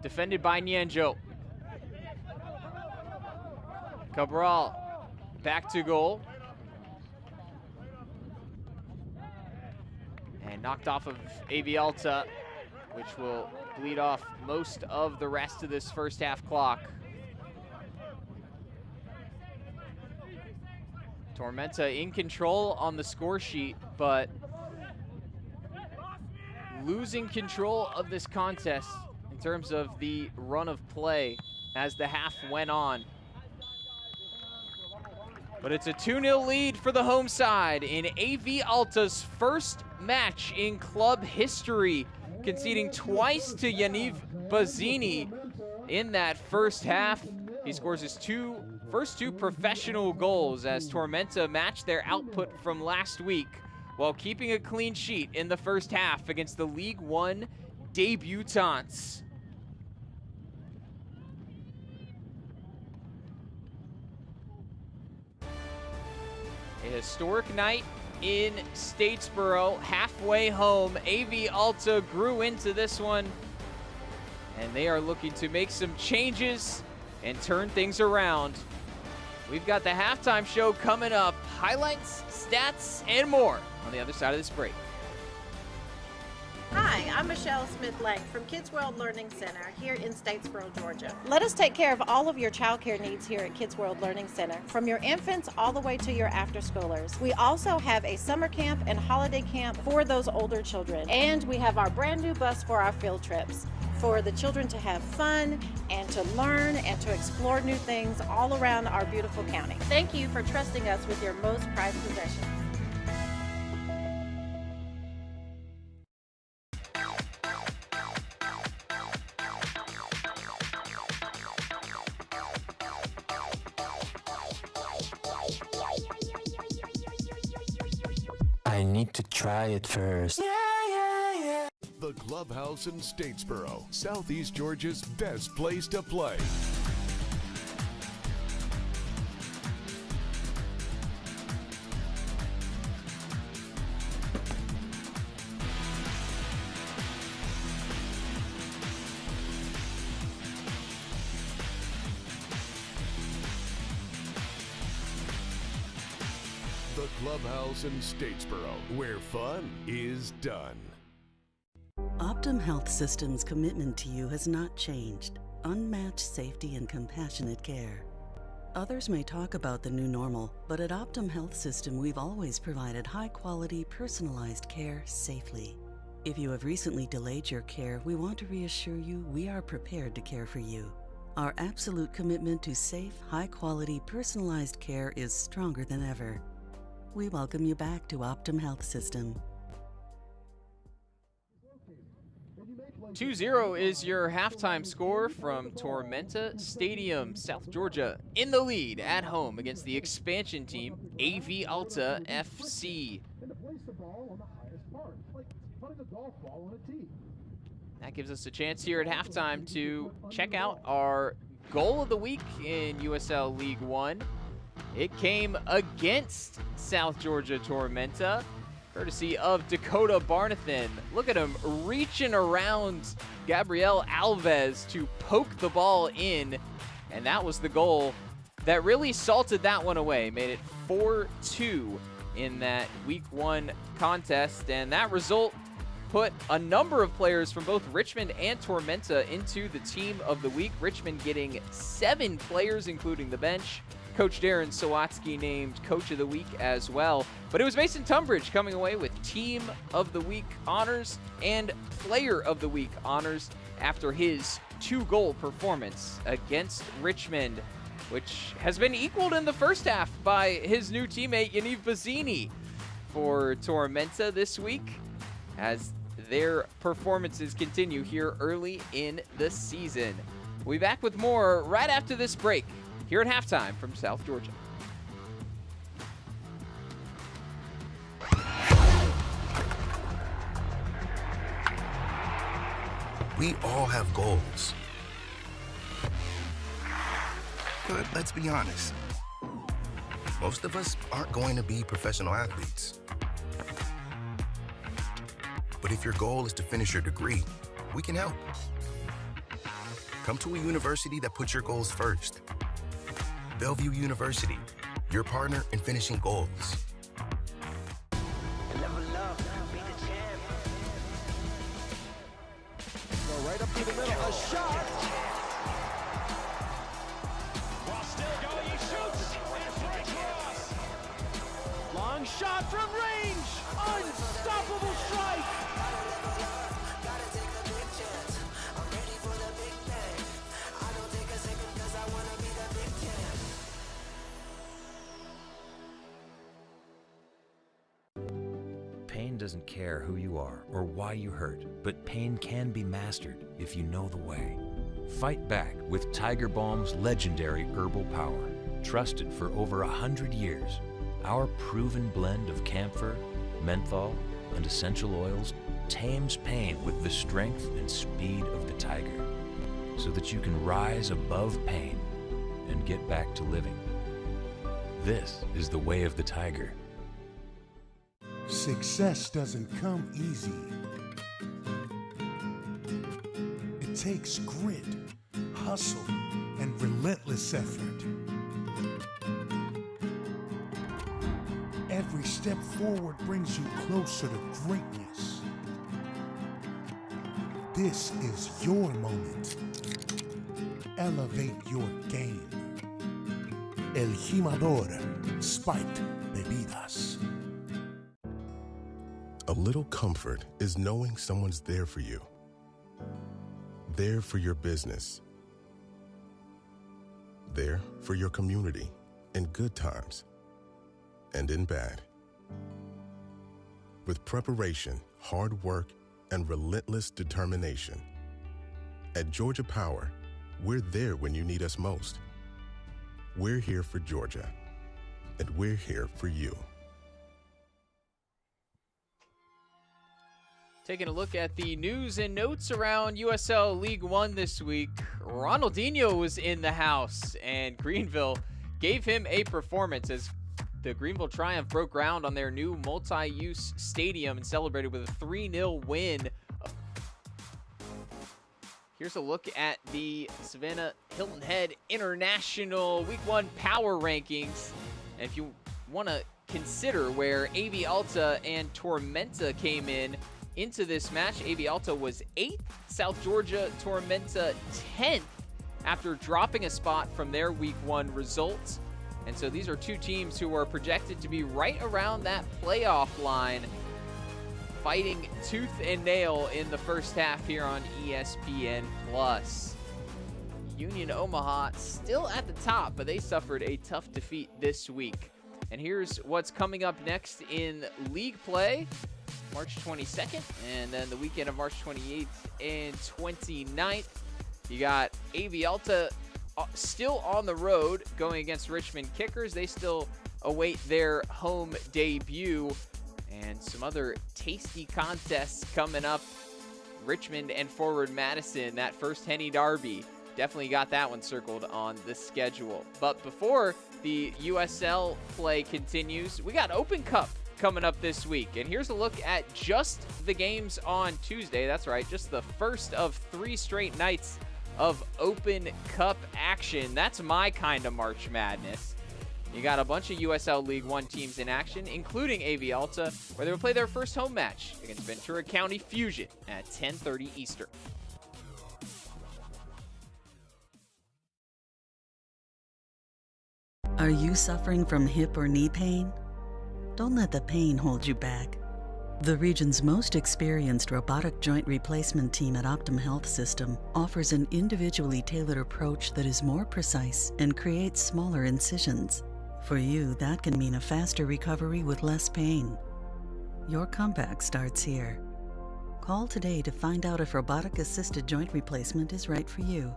defended by Nyanjo. Cabral back to goal. And knocked off of AV Alta, which will bleed off most of the rest of this first half clock. Tormenta in control on the score sheet, but losing control of this contest in terms of the run of play as the half went on. But it's a 2-0 lead for the home side in AV Alta's first match in club history, conceding twice to Yaniv Bazzini in that first half. He scores his first two professional goals as Tormenta match their output from last week while keeping a clean sheet in the first half against the League One debutants. A historic night in Statesboro, halfway home. AV Alta grew into this one, and they are looking to make some changes and turn things around. We've got the halftime show coming up. Highlights, stats, and more on the other side of this break. Hi, I'm Michelle Smith-Lang from Kids World Learning Center here in Statesboro, Georgia. Let us take care of all of your child care needs here at Kids World Learning Center, from your infants all the way to your after-schoolers. We also have a summer camp and holiday camp for those older children. And we have our brand new bus for our field trips, for the children to have fun and to learn and to explore new things all around our beautiful county. Thank you for trusting us with your most prized possessions. I need to try it first. The Clubhouse in Statesboro, Southeast Georgia's best place to play. The Clubhouse in Statesboro, where fun is done. Optum Health System's commitment to you has not changed. Unmatched safety and compassionate care. Others may talk about the new normal, but at Optum Health System, we've always provided high-quality, personalized care safely. If you have recently delayed your care, we want to reassure you we are prepared to care for you. Our absolute commitment to safe, high-quality, personalized care is stronger than ever. We welcome you back to Optum Health System. 2-0 is your halftime score from Tormenta Stadium. South Georgia in the lead at home against the expansion team, AV Alta FC. That gives us a chance here at halftime to check out our goal of the week in USL League One. It came against South Georgia Tormenta, courtesy of Dakota Barnathan. Look at him reaching around Gabriel Alves to poke the ball in, and that was the goal that really salted that one away. Made it 4-2 in that Week 1 contest, and that result put a number of players from both Richmond and Tormenta into the team of the week. Richmond getting 7 players, including the bench. Coach Darren Sawatsky named Coach of the Week as well. But it was Mason Tunbridge coming away with Team of the Week honors and Player of the Week honors after his 2-goal performance against Richmond, which has been equaled in the first half by his new teammate Yaniv Bazzini for Tormenta this week, as their performances continue here early in the season. We'll be back with more right after this break here at halftime from South Georgia. We all have goals. But let's be honest, most of us aren't going to be professional athletes. But if your goal is to finish your degree, we can help. Come to a university that puts your goals first. Bellevue University, your partner in finishing goals. Go right up to the middle, a shot! While still going, he shoots! And cross! Long shot from range! Unstoppable strike! Pain doesn't care who you are or why you hurt, but pain can be mastered if you know the way. Fight back with Tiger Balm's legendary herbal power. Trusted for over 100 years, our proven blend of camphor, menthol, and essential oils tames pain with the strength and speed of the tiger, so that you can rise above pain and get back to living. This is the way of the tiger. Success doesn't come easy. It takes grit, hustle, and relentless effort. Every step forward brings you closer to greatness. This is your moment. Elevate your game. El Jimador, Spiked Bebidas. A little comfort is knowing someone's there for you. There for your business. There for your community in good times and in bad. With preparation, hard work, and relentless determination. At Georgia Power, we're there when you need us most. We're here for Georgia, and we're here for you. Taking a look at the news and notes around USL League One this week, Ronaldinho was in the house, and Greenville gave him a performance as the Greenville Triumph broke ground on their new multi-use stadium and celebrated with a 3-0 win. Here's a look at the Savannah Hilton Head International Week 1 Power Rankings. And if you want to consider where AV Alta and Tormenta came into this match. AV Alta was 8th, South Georgia Tormenta 10th after dropping a spot from their Week 1 results. And so these are two teams who are projected to be right around that playoff line, fighting tooth and nail in the first half here on ESPN+. Union Omaha still at the top, but they suffered a tough defeat this week. And here's what's coming up next in league play. March 22nd, and then the weekend of March 28th and 29th. You got AV Alta still on the road going against Richmond Kickers. They still await their home debut, and some other tasty contests coming up. Richmond and Forward Madison, that first Henny Derby. Definitely got that one circled on the schedule. But before the USL play continues, we got Open Cup coming up this week. And here's a look at just the games on Tuesday. That's right, just the first of 3 straight nights of Open Cup action. That's my kind of March Madness. You got a bunch of USL League One teams in action, including AV Alta, where they will play their first home match against Ventura County Fusion at 10:30 Eastern. Are you suffering from hip or knee pain? Don't let the pain hold you back. The region's most experienced robotic joint replacement team at Optum Health System offers an individually tailored approach that is more precise and creates smaller incisions. For you, that can mean a faster recovery with less pain. Your comeback starts here. Call today to find out if robotic-assisted joint replacement is right for you.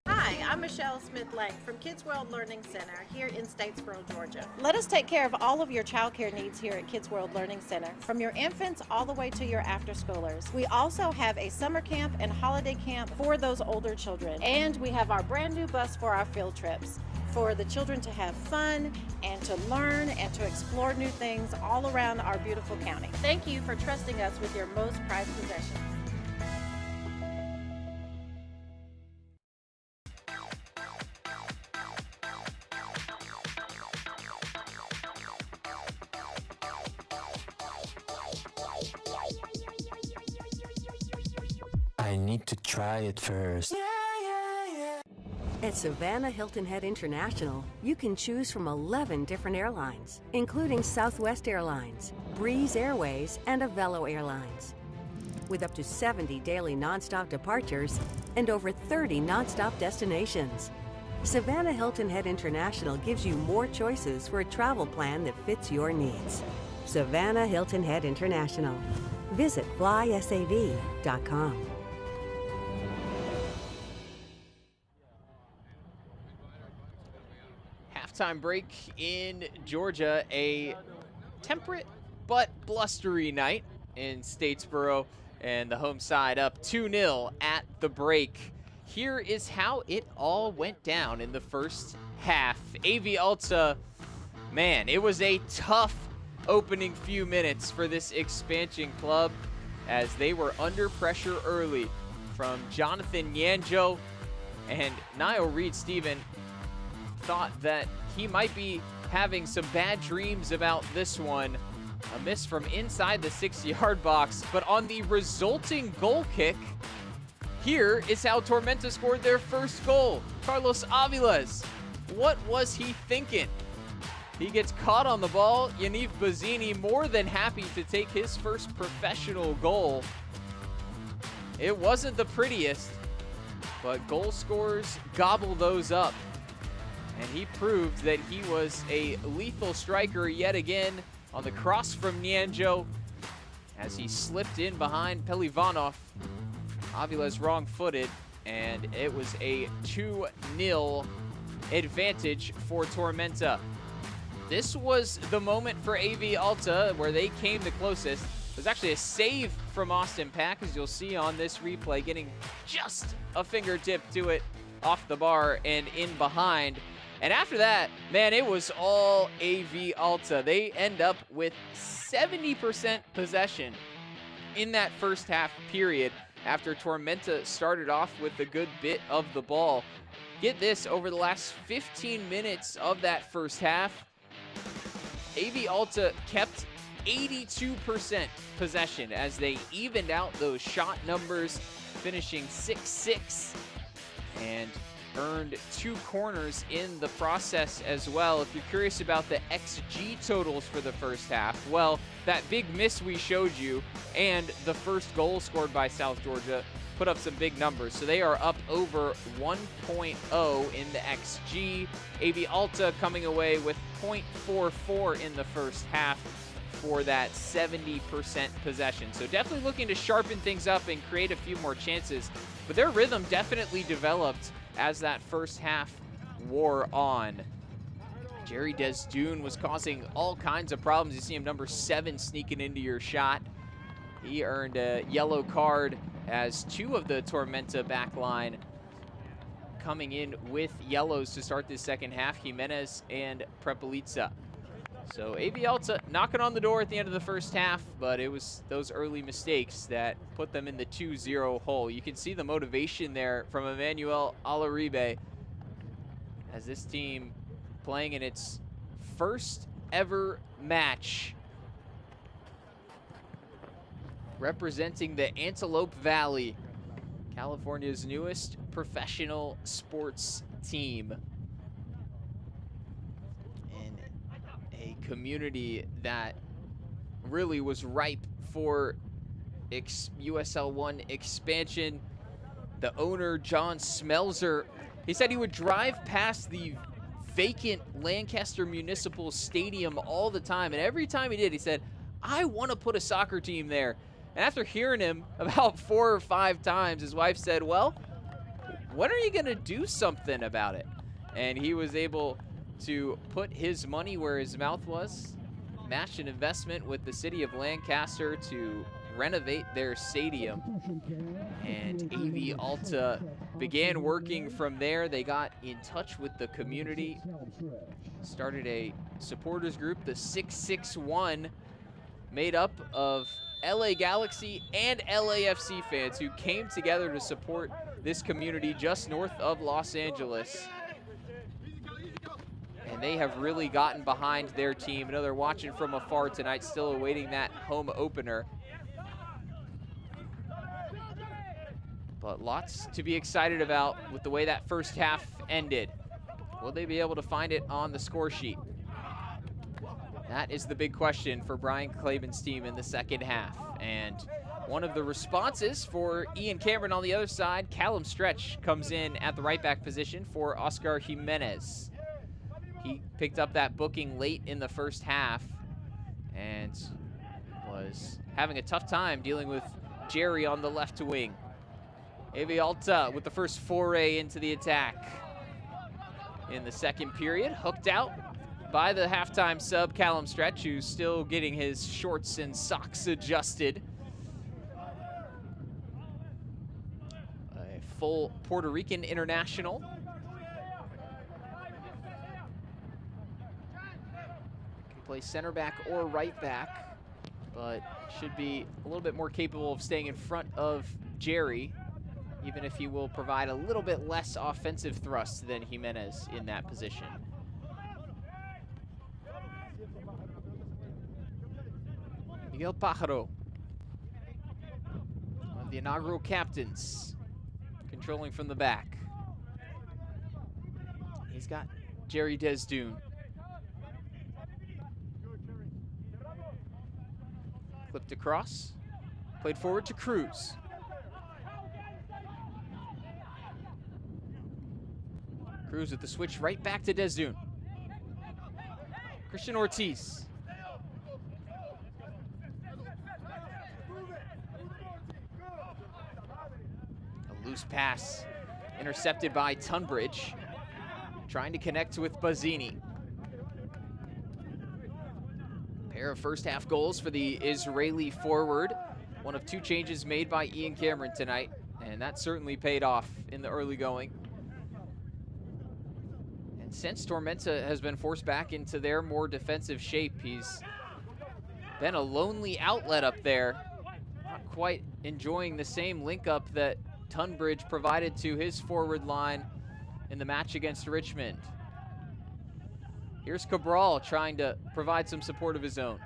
Hi, I'm Michelle Smith-Lang from Kids World Learning Center here in Statesboro, Georgia. Let us take care of all of your childcare needs here at Kids World Learning Center, from your infants all the way to your after-schoolers. We also have a summer camp and holiday camp for those older children. And we have our brand new bus for our field trips, for the children to have fun and to learn and to explore new things all around our beautiful county. Thank you for trusting us with your most prized possessions. I need to try it first. At Savannah Hilton Head International, you can choose from 11 different airlines, including Southwest Airlines, Breeze Airways, and Avelo Airlines. With up to 70 daily nonstop departures and over 30 nonstop destinations, Savannah Hilton Head International gives you more choices for a travel plan that fits your needs. Savannah Hilton Head International. Visit flysav.com. Halftime break in Georgia, a temperate but blustery night in Statesboro, and the home side up 2-0 at the break. Here is how it all went down in the first half. AV Alta, man, it was a tough opening few minutes for this expansion club as they were under pressure early from Jonathan Nyanjo, and Niall Reed-Steven thought that he might be having some bad dreams about this one. A miss from inside the 6-yard box, but on the resulting goal kick, here is how Tormenta scored their first goal. Carlos Aviles, what was he thinking? He gets caught on the ball. Yaniv Bazzini more than happy to take his first professional goal. It wasn't the prettiest, but goal scorers gobble those up. And he proved that he was a lethal striker yet again on the cross from Nyanjo as he slipped in behind Pelivanov. Aviles wrong-footed, and it was a 2-0 advantage for Tormenta. This was the moment for AV Alta where they came the closest. It was actually a save from Austin Pack, as you'll see on this replay, getting just a fingertip to it off the bar and in behind. And after that, man, it was all AV Alta. They end up with 70% possession in that first half period after Tormenta started off with a good bit of the ball. get this, over the last 15 minutes of that first half, AV Alta kept 82% possession as they evened out those shot numbers, finishing 6-6, and earned 2 corners in the process as well. If you're curious about the XG totals for the first half, well, that big miss we showed you and the first goal scored by South Georgia put up some big numbers. So they are up over 1.0 in the XG. AV Alta coming away with 0.44 in the first half for that 70% possession. So definitely looking to sharpen things up and create a few more chances. But their rhythm definitely developed as that first half wore on. Jerry Desdune was causing all kinds of problems. You see him, number 7, sneaking into your shot. He earned a yellow card as 2 of the Tormenta back line coming in with yellows to start this second half, Jimenez and Prepelica. So AV Alta knocking on the door at the end of the first half, but it was those early mistakes that put them in the 2-0 hole. You can see the motivation there from Emmanuel Alaribe as this team playing in its first ever match representing the Antelope Valley, California's newest professional sports team. Community that really was ripe for USL 1 expansion. The owner, John Smelzer, he said he would drive past the vacant Lancaster Municipal Stadium all the time, and every time he did, he said, I want to put a soccer team there. And after hearing him about 4 or 5 times, his wife said, well, when are you going to do something about it? And he was able to put his money where his mouth was, match an investment with the city of Lancaster to renovate their stadium. And AV Alta began working from there. They got in touch with the community, started a supporters group, the 661, made up of LA Galaxy and LAFC fans who came together to support this community just north of Los Angeles. And they have really gotten behind their team. I know they're watching from afar tonight, still awaiting that home opener. But lots to be excited about with the way that first half ended. Will they be able to find it on the score sheet? That is the big question for Brian Claben's team in the second half. And one of the responses for Ian Cameron on the other side, Callum Stretch, comes in at the right back position for Oscar Jimenez. He picked up that booking late in the first half and was having a tough time dealing with Jerry on the left wing. AV Alta with the first foray into the attack in the second period, hooked out by the halftime sub Callum Stretch, who's still getting his shorts and socks adjusted. A full Puerto Rican international. Play center back or right back, but should be a little bit more capable of staying in front of Jerry, even if he will provide a little bit less offensive thrust than Jimenez in that position. Miguel Pájaro, one of the inaugural captains, controlling from the back. He's got Jerry Desdune. Flipped across, played forward to Cruz. Cruz with the switch right back to Desdune. Christian Ortiz. A loose pass intercepted by Tunbridge, trying to connect with Bazzini. Pair of first half goals for the Israeli forward. One of 2 changes made by Ian Cameron tonight, and that certainly paid off in the early going. And since Tormenta has been forced back into their more defensive shape, he's been a lonely outlet up there. Not quite enjoying the same link up that Tunbridge provided to his forward line in the match against Richmond. Here's Cabral trying to provide some support of his own.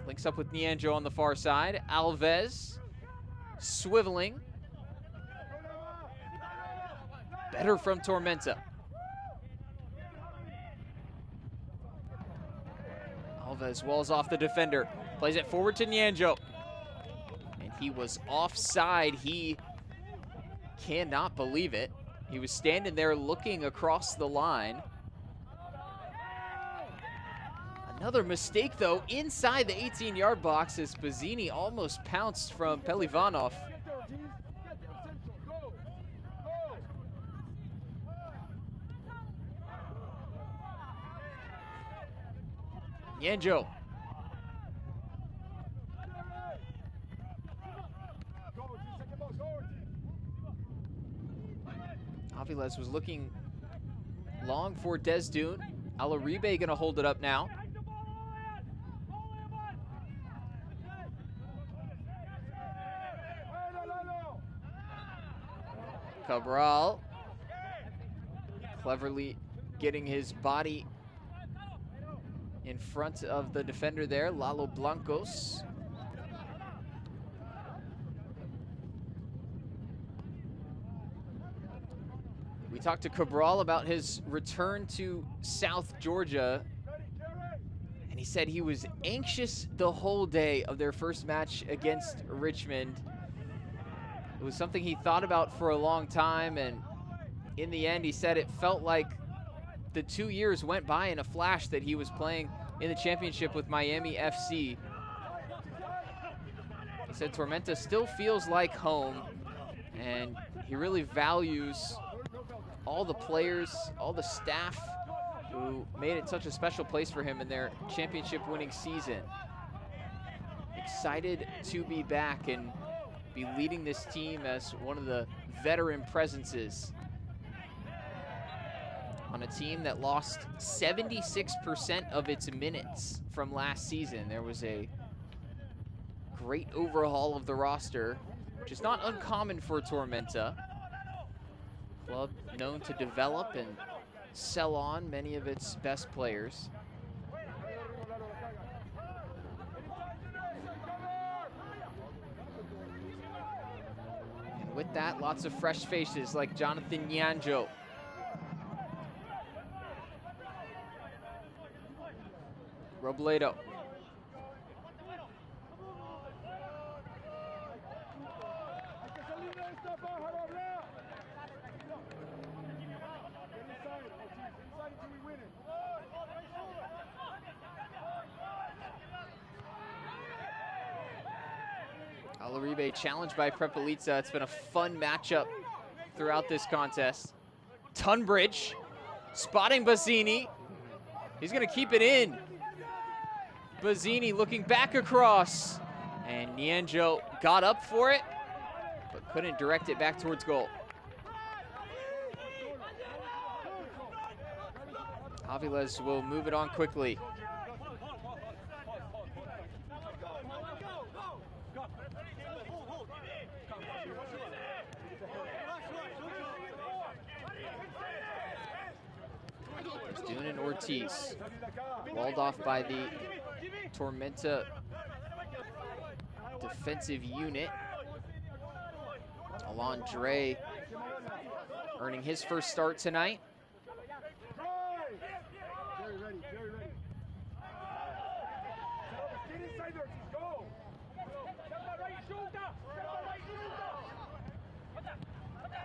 Links up with Nianjo on the far side. Alves swiveling. Better from Tormenta. Alves walls off the defender. Plays it forward to Nianjo. And he was offside. He cannot believe it. He was standing there looking across the line. Another mistake, though, inside the 18-yard box as Bazzini almost pounced from Pelivanov. Nianjo. Aviles was looking long for Desdune. Alaribe gonna hold it up now. Cabral cleverly getting his body in front of the defender there, Lalo Blancos. We talked to Cabral about his return to South Georgia, and he said he was anxious the whole day of their first match against Richmond. It was something he thought about for a long time, and in the end, he said it felt like the 2 years went by in a flash that he was playing in the championship with Miami FC. He said Tormenta still feels like home, and he really values all the players, all the staff who made it such a special place for him in their championship winning season. Excited to be back and be leading this team as one of the veteran presences on a team that lost 76% of its minutes from last season. There was a great overhaul of the roster, which is not uncommon for Tormenta. Club known to develop and sell on many of its best players. And with that, lots of fresh faces like Jonathan Nianjo. Robledo. Alaribe challenged by Prepelica. It's been a fun matchup throughout this contest. Tunbridge spotting Bazzini. He's gonna keep it in. Bazzini looking back across, and Nianjo got up for it, but couldn't direct it back towards goal. Aviles will move it on quickly. Desdune and Ortiz, walled off by the Tormenta defensive unit. Alon Dre earning his first start tonight.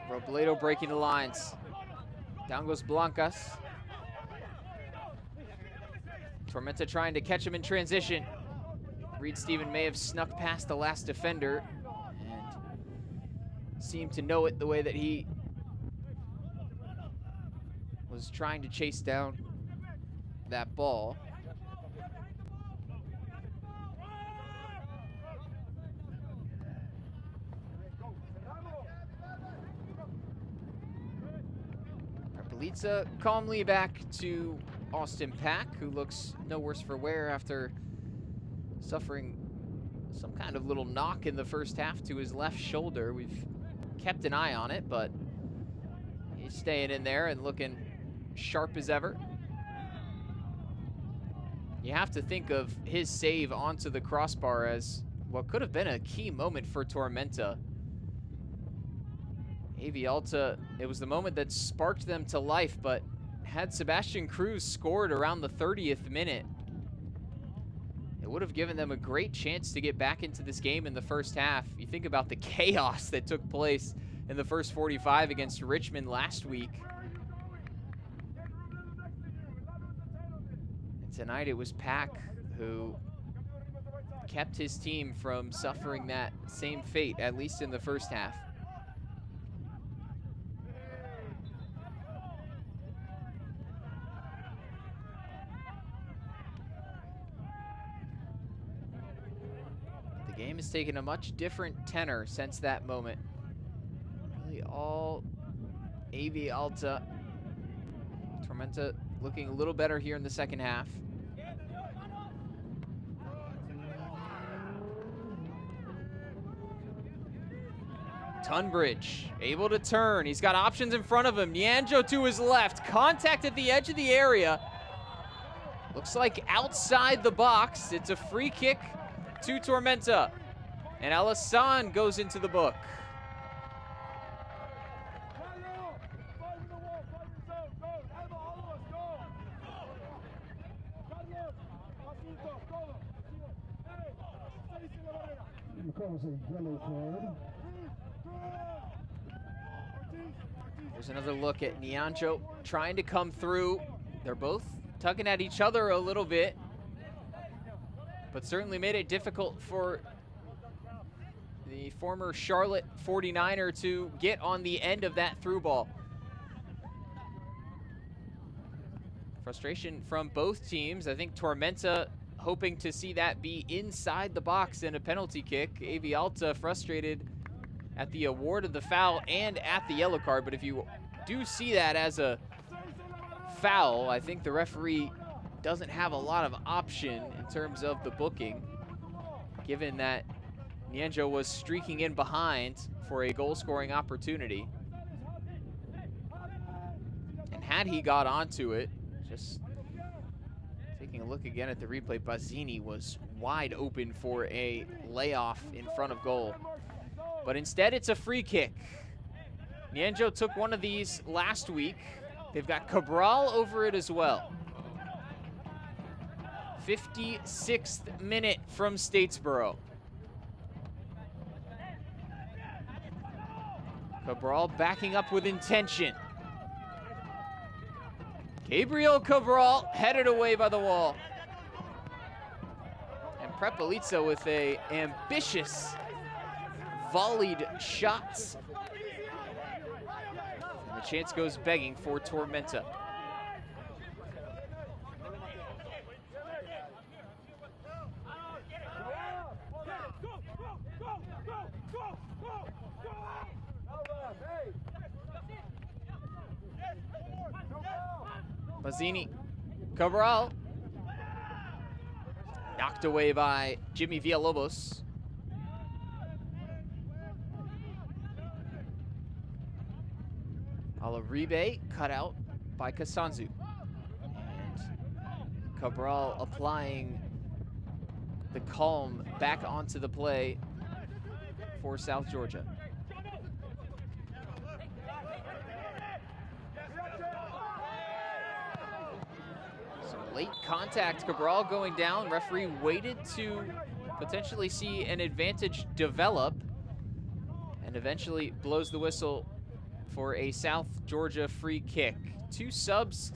Robledo breaking the lines. Down goes Blancas. Tormenta trying to catch him in transition. Reed Stephen may have snuck past the last defender and seemed to know it the way that he was trying to chase down that ball. Prepelica calmly back to Austin Pack, who looks no worse for wear after suffering some kind of little knock in the first half to his left shoulder. We've kept an eye on it, but He's staying in there and looking sharp as ever. You have to think of his save onto the crossbar as what could have been a key moment for Tormenta. AV Alta, it was the moment that sparked them to life, but had Sebastian Cruz scored around the 30th minute, it would have given them a great chance to get back into this game in the first half. You think about the chaos that took place in the first 45 against Richmond last week. And tonight it was Pack who kept his team from suffering that same fate, at least in the first half. The game has taken a much different tenor since that moment. Really all AV Alta. Tormenta looking a little better here in the second half. Tunbridge able to turn. He's got options in front of him. Nyanjo to his left. Contact at the edge of the area. Looks like outside the box. It's a free kick to Tormenta. And Alassane goes into the book. There's another look at Nyanjo trying to come through. They're both tugging at each other a little bit, but certainly made it difficult for the former Charlotte 49er to get on the end of that through ball. Frustration from both teams. I think Tormenta hoping to see that be inside the box in a penalty kick. AV Alta frustrated at the award of the foul and at the yellow card, but if you do see that as a foul, I think the referee doesn't have a lot of option in terms of the booking, given that Nyanjo was streaking in behind for a goal-scoring opportunity. And had he got onto it, just taking a look again at the replay, Bazzini was wide open for a layoff in front of goal. But instead, it's a free kick. Nyanjo took one of these last week. They've got Cabral over it as well. 56th minute from Statesboro. Cabral backing up with intention. Gabriel Cabral headed away by the wall. And Prepelica with a ambitious volleyed shots. And the chance goes begging for Tormenta. Bazzini, Cabral, knocked away by Jimmy Villalobos. Alaribe cut out by Kasanzu. And Cabral applying the calm back onto the play for South Georgia. Late contact, Cabral going down. Referee waited to potentially see an advantage develop and eventually blows the whistle for a South Georgia free kick. Two subs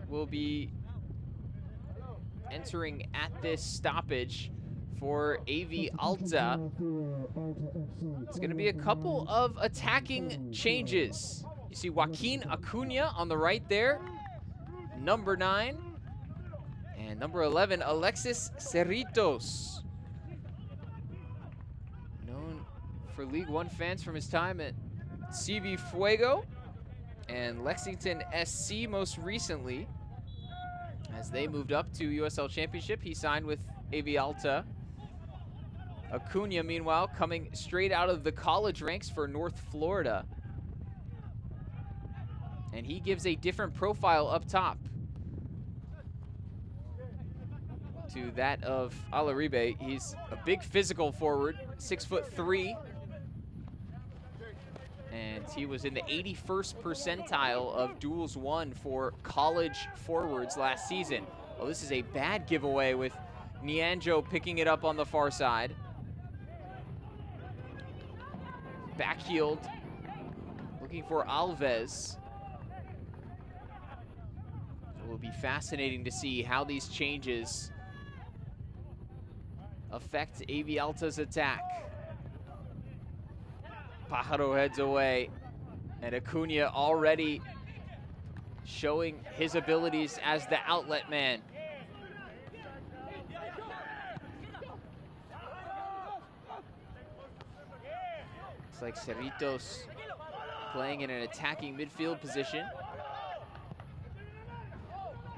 will be entering at this stoppage for AV Alta. It's going to be a couple of attacking changes. You see Joaquin Acuna on the right there, number 9. And number 11, Alexis Cerritos. Known for League One fans from his time at CV Fuego and Lexington SC most recently. As they moved up to USL Championship, he signed with AV Alta. Acuna, meanwhile, coming straight out of the college ranks for North Florida. and he gives a different profile up top to that of Alaribe. He's a big physical forward, 6'3", and he was in the 81st percentile of duels won for college forwards last season. Well, this is a bad giveaway with Nianjo picking it up on the far side. Backheeled, looking for Alves. It will be fascinating to see how these changes affect AV Alta's attack. Pájaro heads away, and Acuna already showing his abilities as the outlet man. Looks like Cerritos playing in an attacking midfield position,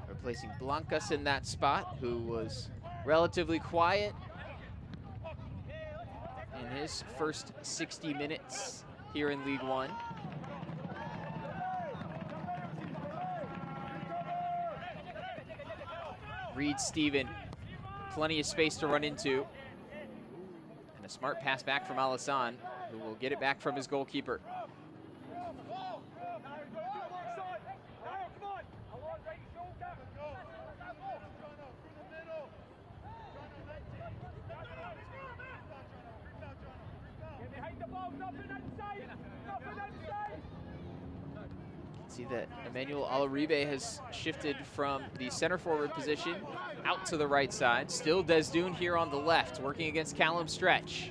replacing Blancas in that spot, who was relatively quiet in his first 60 minutes here in League One. Reed Steven, plenty of space to run into. And a smart pass back from Alassane, who will get it back from his goalkeeper. See that Emmanuel Alaribe has shifted from the center forward position out to the right side. Still Desdune here on the left, working against Callum Stretch.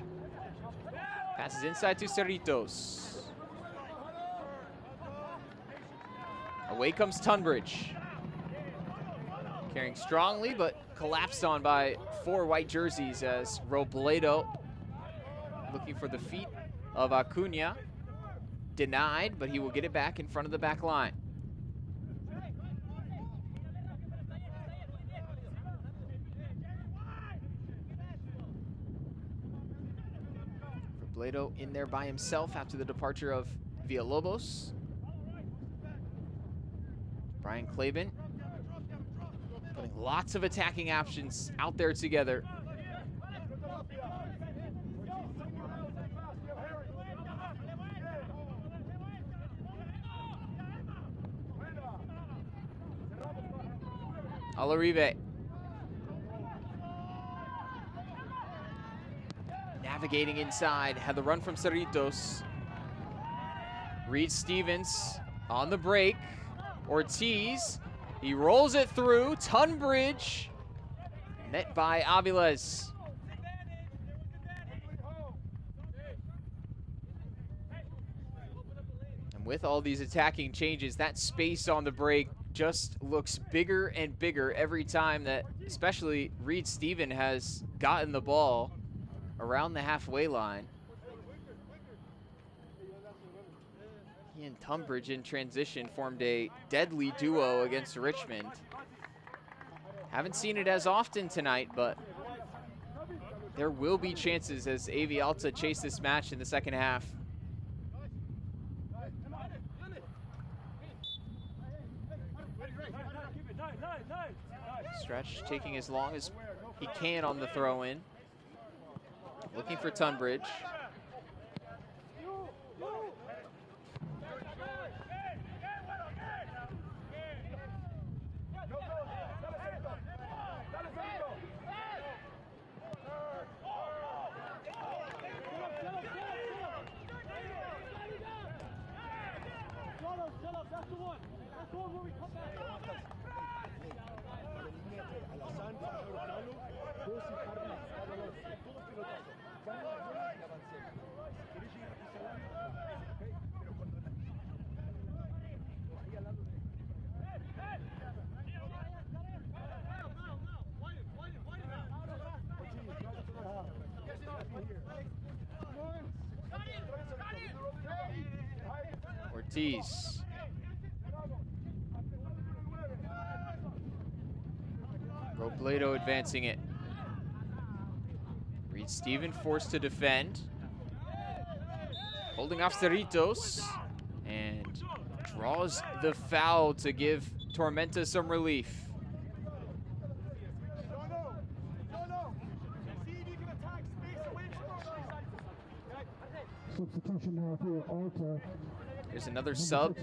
Passes inside to Cerritos. Away comes Tunbridge. Carrying strongly, but collapsed on by 4 white jerseys as Robledo looking for the feet of Acuna. Denied, but he will get it back in front of the back line. Robledo in there by himself after the departure of Villalobos. Brian Claben putting lots of attacking options out there together. Alaribe navigating inside, had the run from Cerritos. Reed Stevens on the break. Ortiz, he rolls it through. Tunbridge, met by Aviles. And with all these attacking changes, that space on the break just looks bigger and bigger every time that, especially Reed Steven has gotten the ball around the halfway line. He and Tunbridge in transition formed a deadly duo against Richmond. Haven't seen it as often tonight, but there will be chances as AV Alta chase this match in the second half. Stretch taking as long as he can on the throw-in. Looking for Tunbridge. Ortiz. Robledo advancing it. Reed Steven forced to defend. Holding off Cerritos. And Draws the foul to give Tormenta some relief. Substitution now for Alta. Here's another sub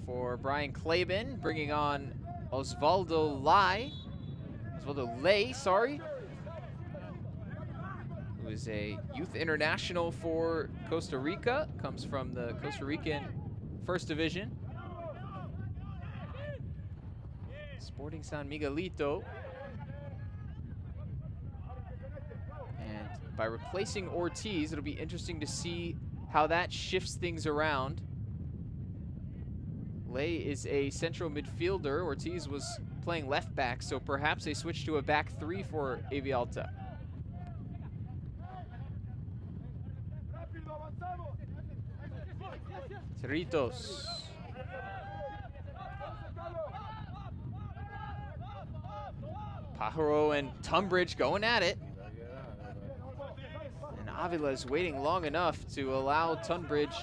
for Brian Klaben, bringing on Osvaldo Lay, sorry, who is a youth international for Costa Rica, comes from the Costa Rican First Division. Sporting San Miguelito. And by replacing Ortiz, it'll be interesting to see how that shifts things around. Lay is a central midfielder. Ortiz was playing left back, so perhaps they switch to a back three for AV Alta. Cerritos. Pajaro and Tunbridge going at it. And Avila is waiting long enough to allow Tunbridge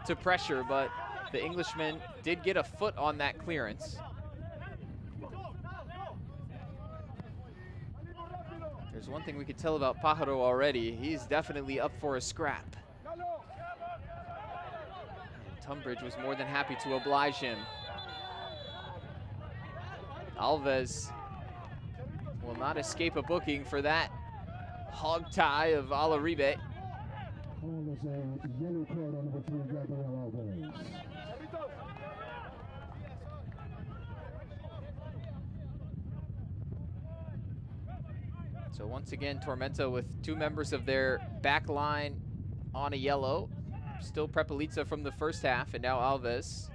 to pressure, but the Englishman did get a foot on that clearance. There's one thing we could tell about Pajaro already. He's definitely up for a scrap. And Tunbridge was more than happy to oblige him. Alves will not escape a booking for that hog tie of Alaribe. So once again, Tormenta with two members of their back line on a yellow. Still Prepelica from the first half, and now Alves.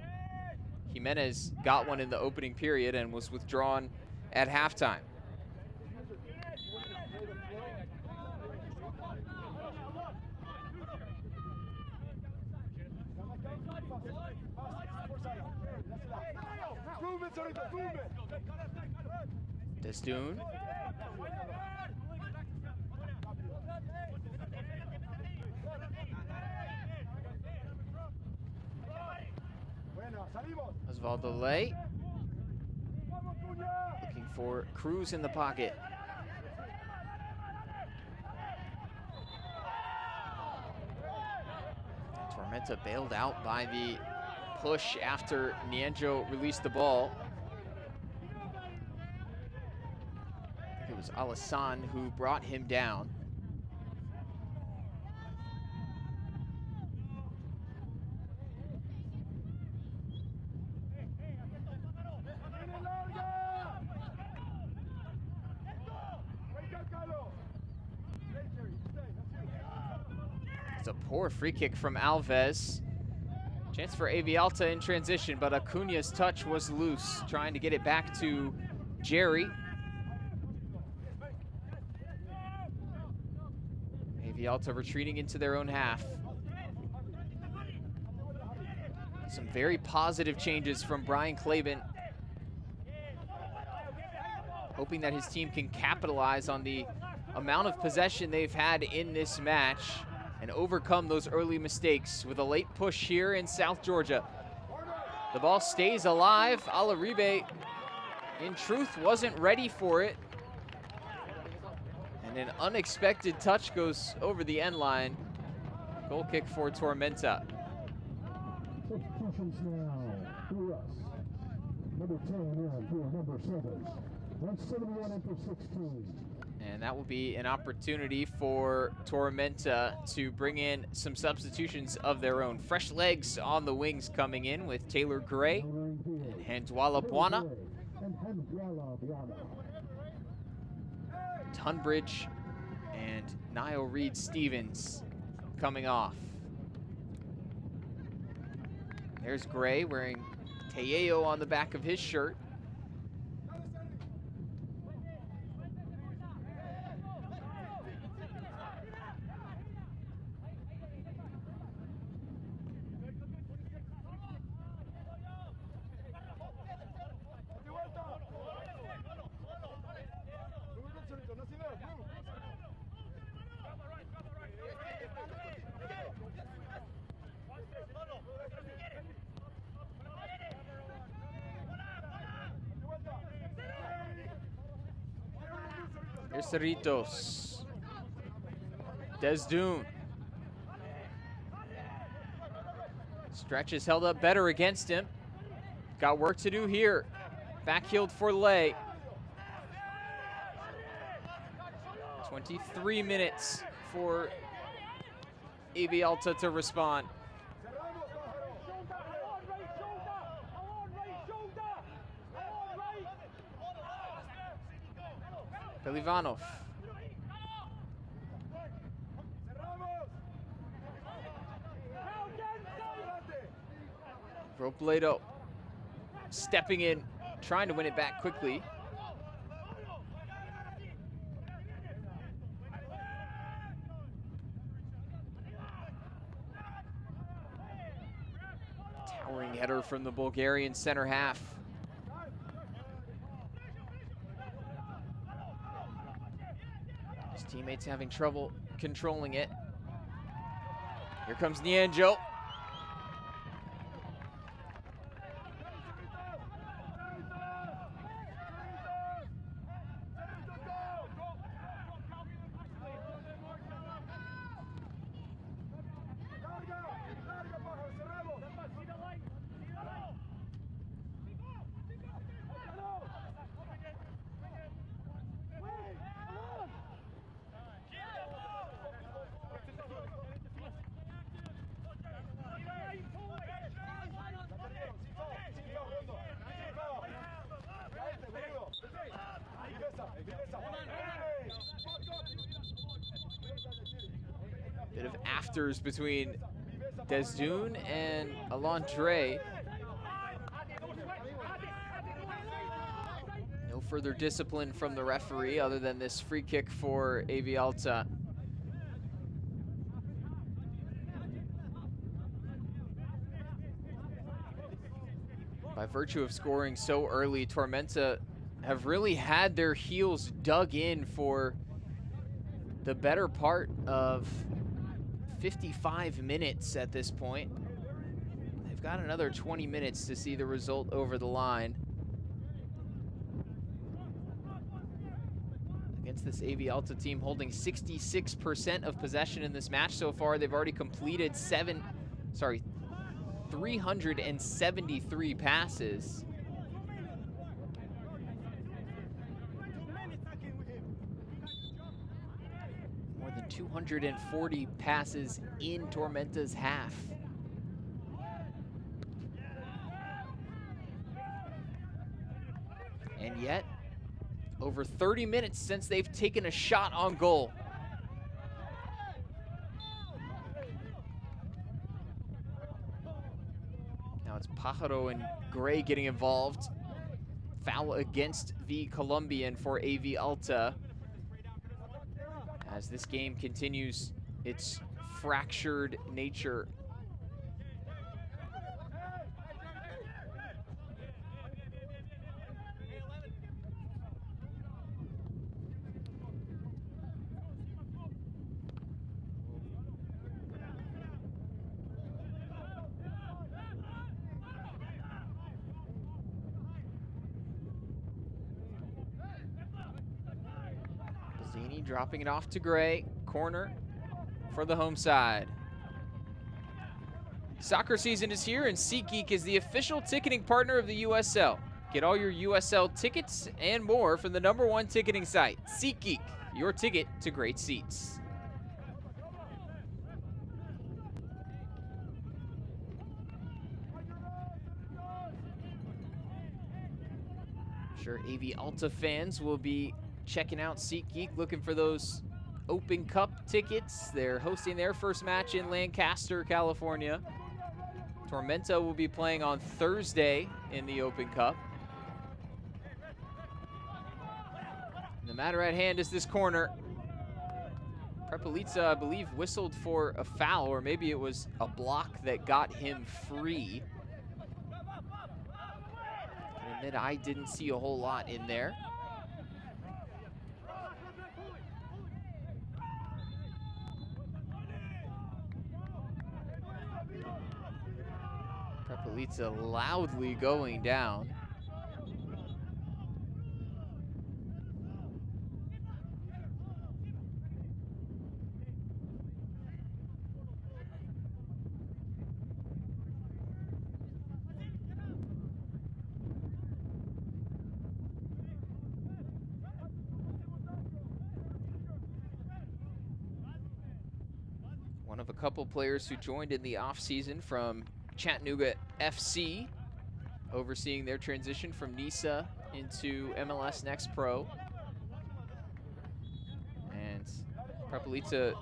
Jimenez got one in the opening period and was withdrawn at halftime. Destoon. Osvaldo Lay. Looking for Cruz in the pocket. Tormenta bailed out by the push after Nienjo released the ball. I think it was Alassane who brought him down. It's a poor free kick from Alves. Chance for AV Alta in transition, but Acuña's touch was loose, trying to get it back to Jerry. AV Alta retreating into their own half. Some very positive changes from Brian Klaben, hoping that his team can capitalize on the amount of possession they've had in this match and overcome those early mistakes with a late push here in South Georgia. The ball stays alive. Alaribe, in truth, wasn't ready for it. And an unexpected touch goes over the end line. Goal kick for Tormenta. Substitutions now for us. Number 10 in for number 7. 171 in for 16. And that will be an opportunity for Tormenta to bring in some substitutions of their own. Fresh legs on the wings coming in with Taylor Gray and Handwala Buana. Tunbridge and Niall Reed-Stevens coming off. There's Gray wearing Te'eo on the back of his shirt. Here's Cerritos. Desdune. Stretch is held up better against him. Got work to do here. Backheeled for Lay. 23 minutes for AV Alta to respond. Belivanov. Robledo stepping in, trying to win it back quickly. Towering header from the Bulgarian center half. His teammates having trouble controlling it. Here comes Nianjo. Bit of afters between Desdune and Alondre. No further discipline from the referee other than this free kick for AV Alta. By virtue of scoring so early, Tormenta have really had their heels dug in for the better part of 55 minutes at this point. They've got another 20 minutes to see the result over the line. Against this AV Alta team holding 66% of possession in this match so far. They've already completed 373 passes. More than 240 passes in Tormenta's half. And yet, over 30 minutes since they've taken a shot on goal. Now it's Pajaro and Gray getting involved. Foul against the Colombian for AV Alta. As this game continues its fractured nature. Dropping it off to Gray. Corner for the home side. Soccer season is here, and SeatGeek is the official ticketing partner of the USL. Get all your USL tickets and more from the #1 ticketing site, SeatGeek, your ticket to great seats. I'm sure AV Alta fans will be checking out SeatGeek, looking for those Open Cup tickets. They're hosting their first match in Lancaster, California. Tormenta will be playing on Thursday in the Open Cup. And the matter at hand is this corner. Prepelica, I believe, whistled for a foul, or maybe it was a block that got him free. I admit I didn't see a whole lot in there. Prepelica loudly going down. One of a couple players who joined in the offseason from Chattanooga FC, overseeing their transition from NISA into MLS Next Pro. And Prepelica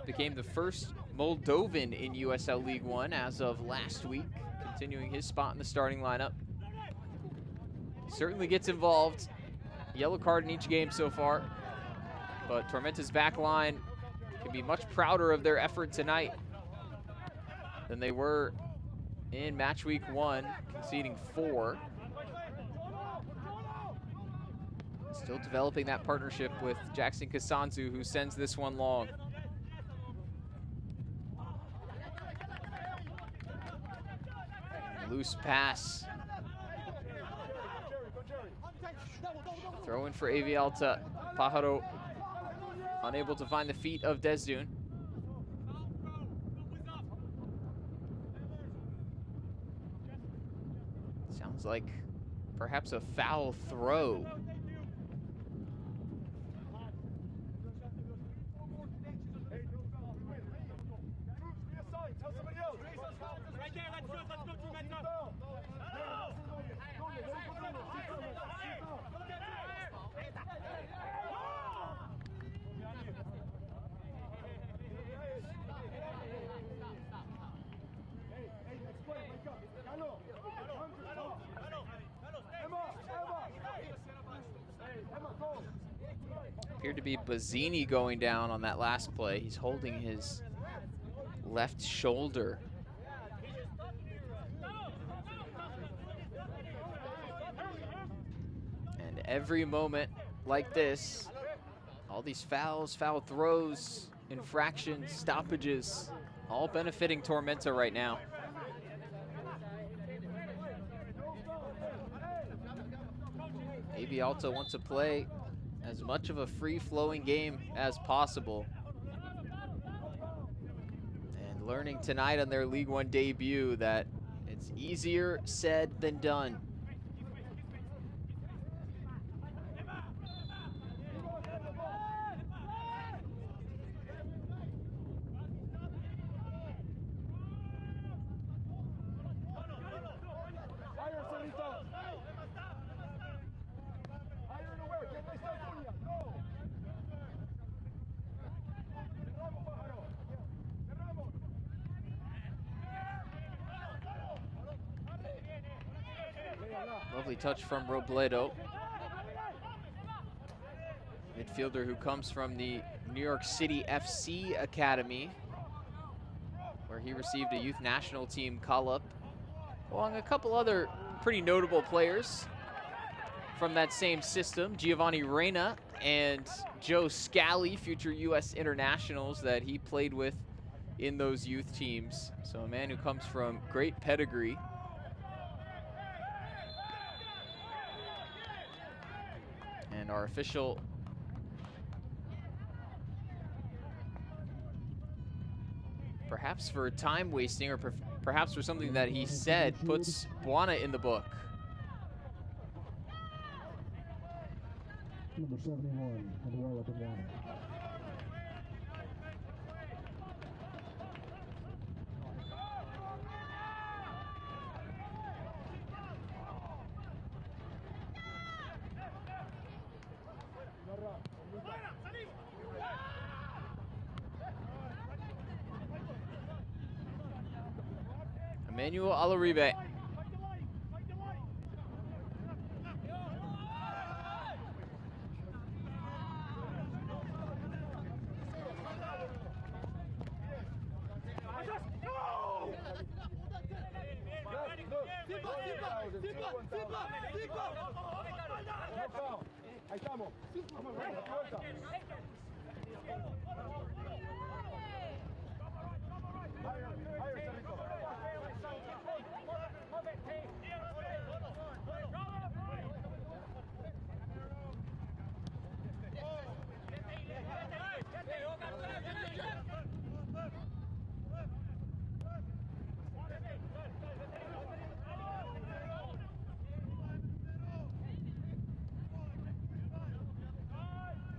became the first Moldovan in USL League One as of last week, continuing his spot in the starting lineup. He certainly gets involved. Yellow card in each game so far. But Tormenta's back line can be much prouder of their effort tonight than they were in match week 1, conceding 4. Still developing that partnership with Jackson Kasanzu, who sends this one long. Loose pass. Throw in for AV Alta. Pajaro unable to find the feet of Desdun. Sounds like perhaps a foul throw. Appeared to be Bazzini going down on that last play. He's holding his left shoulder. And every moment like this, all these fouls, foul throws, infractions, stoppages, all benefiting Tormenta right now. AV Alta wants to play as much of a free-flowing game as possible. And learning tonight on their League One debut that it's easier said than done. Lovely touch from Robledo. Midfielder who comes from the New York City FC Academy, where he received a youth national team call-up, along a couple other pretty notable players from that same system, Giovanni Reina and Joe Scally, future U.S. internationals that he played with in those youth teams. So a man who comes from great pedigree. And our official perhaps for time wasting or perhaps for something that he said, puts Buana in the book. Number 71, Manuela Buana. Emmanuel Alaribe.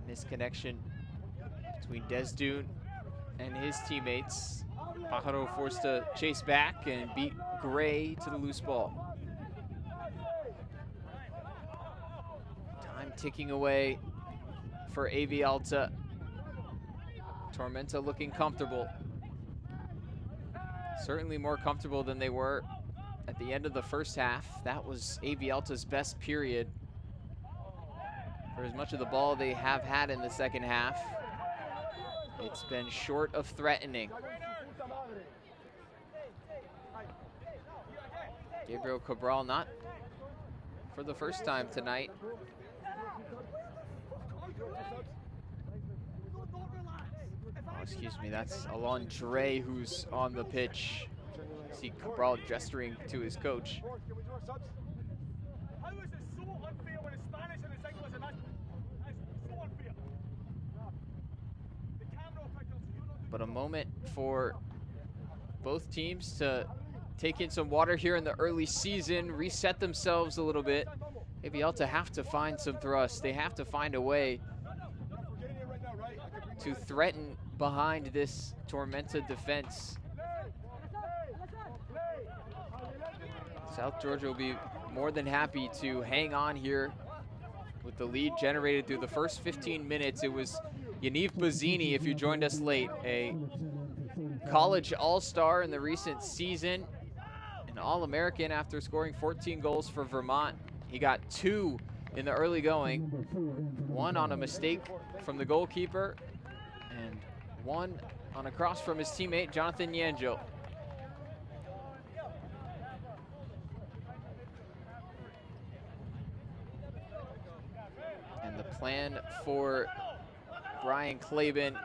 Misconnection between Desdun and his teammates. Pajaro forced to chase back and beat Gray to the loose ball. Time ticking away for AV Alta. Tormenta looking comfortable. Certainly more comfortable than they were at the end of the first half. That was AV Alta's best period for as much of the ball they have had in the second half. It's been short of threatening. Gabriel Cabral not for the first time tonight. Oh, excuse me, that's Alondre who's on the pitch. See Cabral gesturing to his coach. But a moment for both teams to take in some water here in the early season, reset themselves a little bit. AV Alta have to find some thrust. They have to find a way to threaten behind this Tormenta defense. South Georgia will be more than happy to hang on here with the lead generated through the first 15 minutes. It was Yaniv Bazzini, if you joined us late, a college all-star in the recent season, an All-American after scoring 14 goals for Vermont. He got 2 in the early going, 1 on a mistake from the goalkeeper, and 1 on a cross from his teammate, Jonathan Yanjo. And the plan for Brian Klaben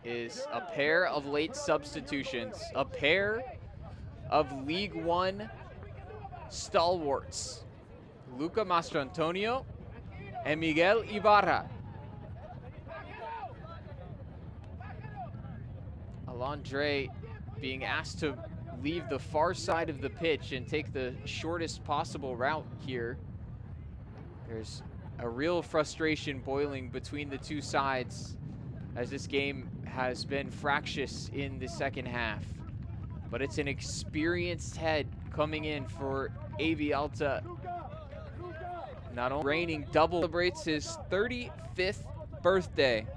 is a pair of late substitutions, a pair of League One stalwarts, Luca Mastrantonio and Miguel Ibarra. Alondre being asked to leave the far side of the pitch and take the shortest possible route here. There's a real frustration boiling between the two sides as this game has been fractious in the second half. But it's an experienced head coming in for AV Alta. Not only reigning double, celebrates his 35th birthday.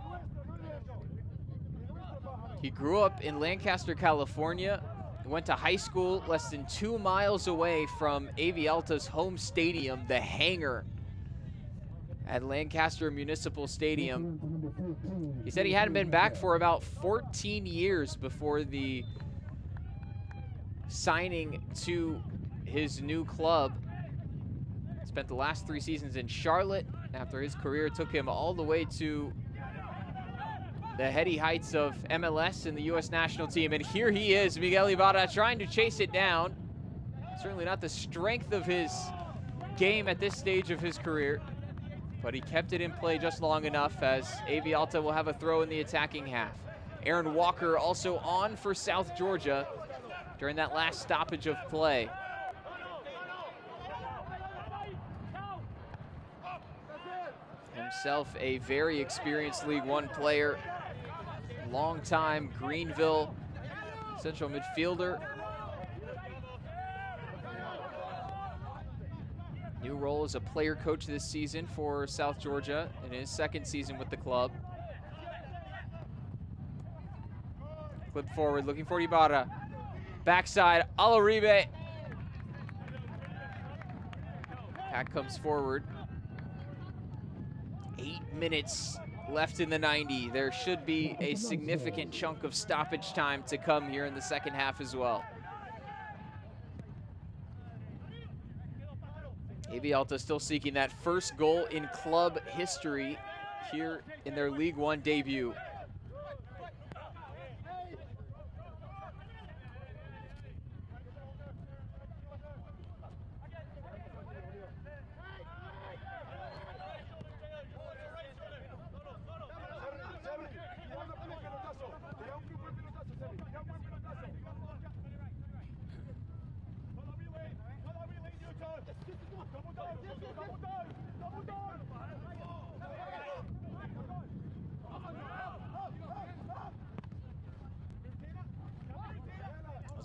He grew up in Lancaster, California. He went to high school less than 2 miles away from AV Alta's home stadium, the Hangar at Lancaster Municipal Stadium. He said he hadn't been back for about 14 years before the signing to his new club. Spent the last 3 seasons in Charlotte after his career took him all the way to the heady heights of MLS and the U.S. national team. And here he is, Miguel Ibarra, trying to chase it down. Certainly not the strength of his game at this stage of his career, but he kept it in play just long enough as AV Alta will have a throw in the attacking half. Aaron Walker also on for South Georgia during that last stoppage of play. Himself a very experienced League One player, long-time Greenville central midfielder. New role as a player coach this season for South Georgia in his second season with the club. Flip forward, looking for Ibarra. Backside, Alaribe. Pack comes forward. 8 minutes left in the 90. There should be a significant chunk of stoppage time to come here in the second half as well. AV Alta still seeking that first goal in club history here in their League One debut.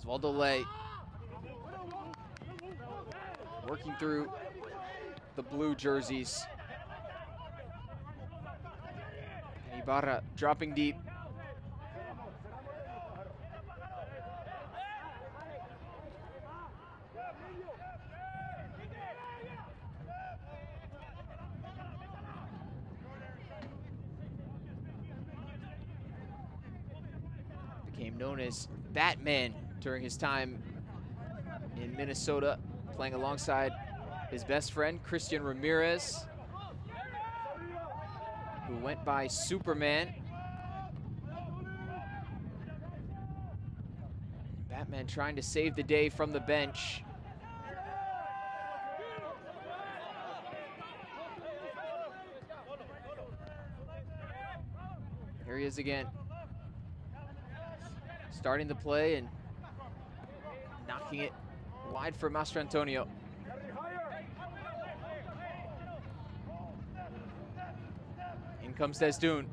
Osvaldo Ley working through the blue jerseys. Ibarra dropping deep. Became known as Batman during his time in Minnesota, playing alongside his best friend, Christian Ramirez, who went by Superman. Batman trying to save the day from the bench. Here he is again. Starting the play and knocking it wide for Mastrantonio. In comes Desdun.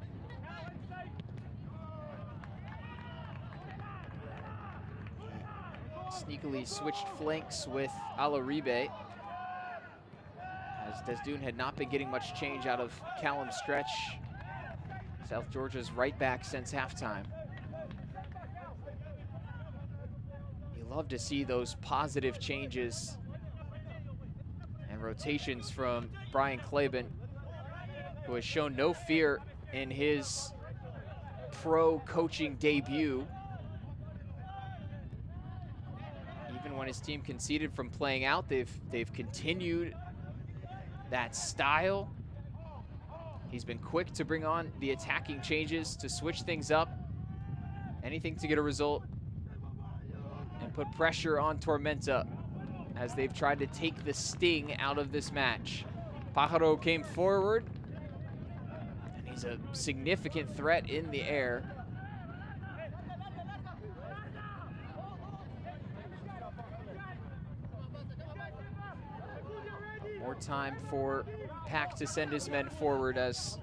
Sneakily switched flanks with Alaribe, as Desdun had not been getting much change out of Callum Stretch, South Georgia's right back, since halftime. You love to see those positive changes and rotations from Brian Claben, who has shown no fear in his pro coaching debut. Even when his team conceded from playing out, they've continued that style. He's been quick to bring on the attacking changes, to switch things up, anything to get a result, and put pressure on Tormenta as they've tried to take the sting out of this match. Pajaro came forward, and he's a significant threat in the air. More time for Pack to send his men forward as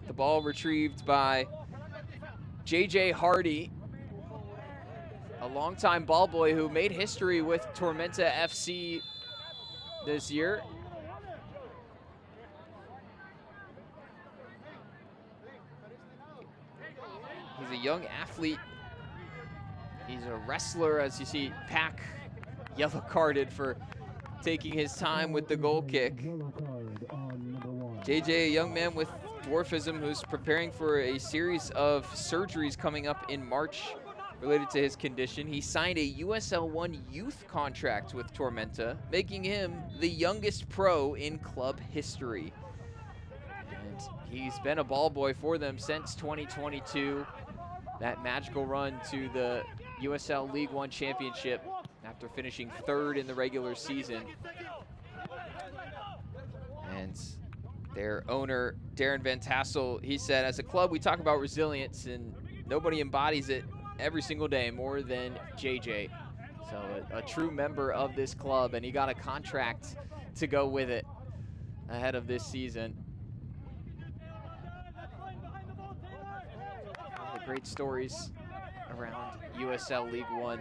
the ball retrieved by JJ Hardy, a longtime ball boy who made history with Tormenta FC this year. He's a young athlete. He's a wrestler, as you see Pack yellow carded for taking his time with the goal kick. JJ, a young man with dwarfism who's preparing for a series of surgeries coming up in March related to his condition. He signed a USL One youth contract with Tormenta, making him the youngest pro in club history. And he's been a ball boy for them since 2022, that magical run to the USL League One Championship after finishing third in the regular season. And their owner, Darren Van Tassel, he said, as a club, we talk about resilience, and nobody embodies it every single day more than JJ. So a true member of this club, and he got a contract to go with it ahead of this season. One of the great stories around USL League One.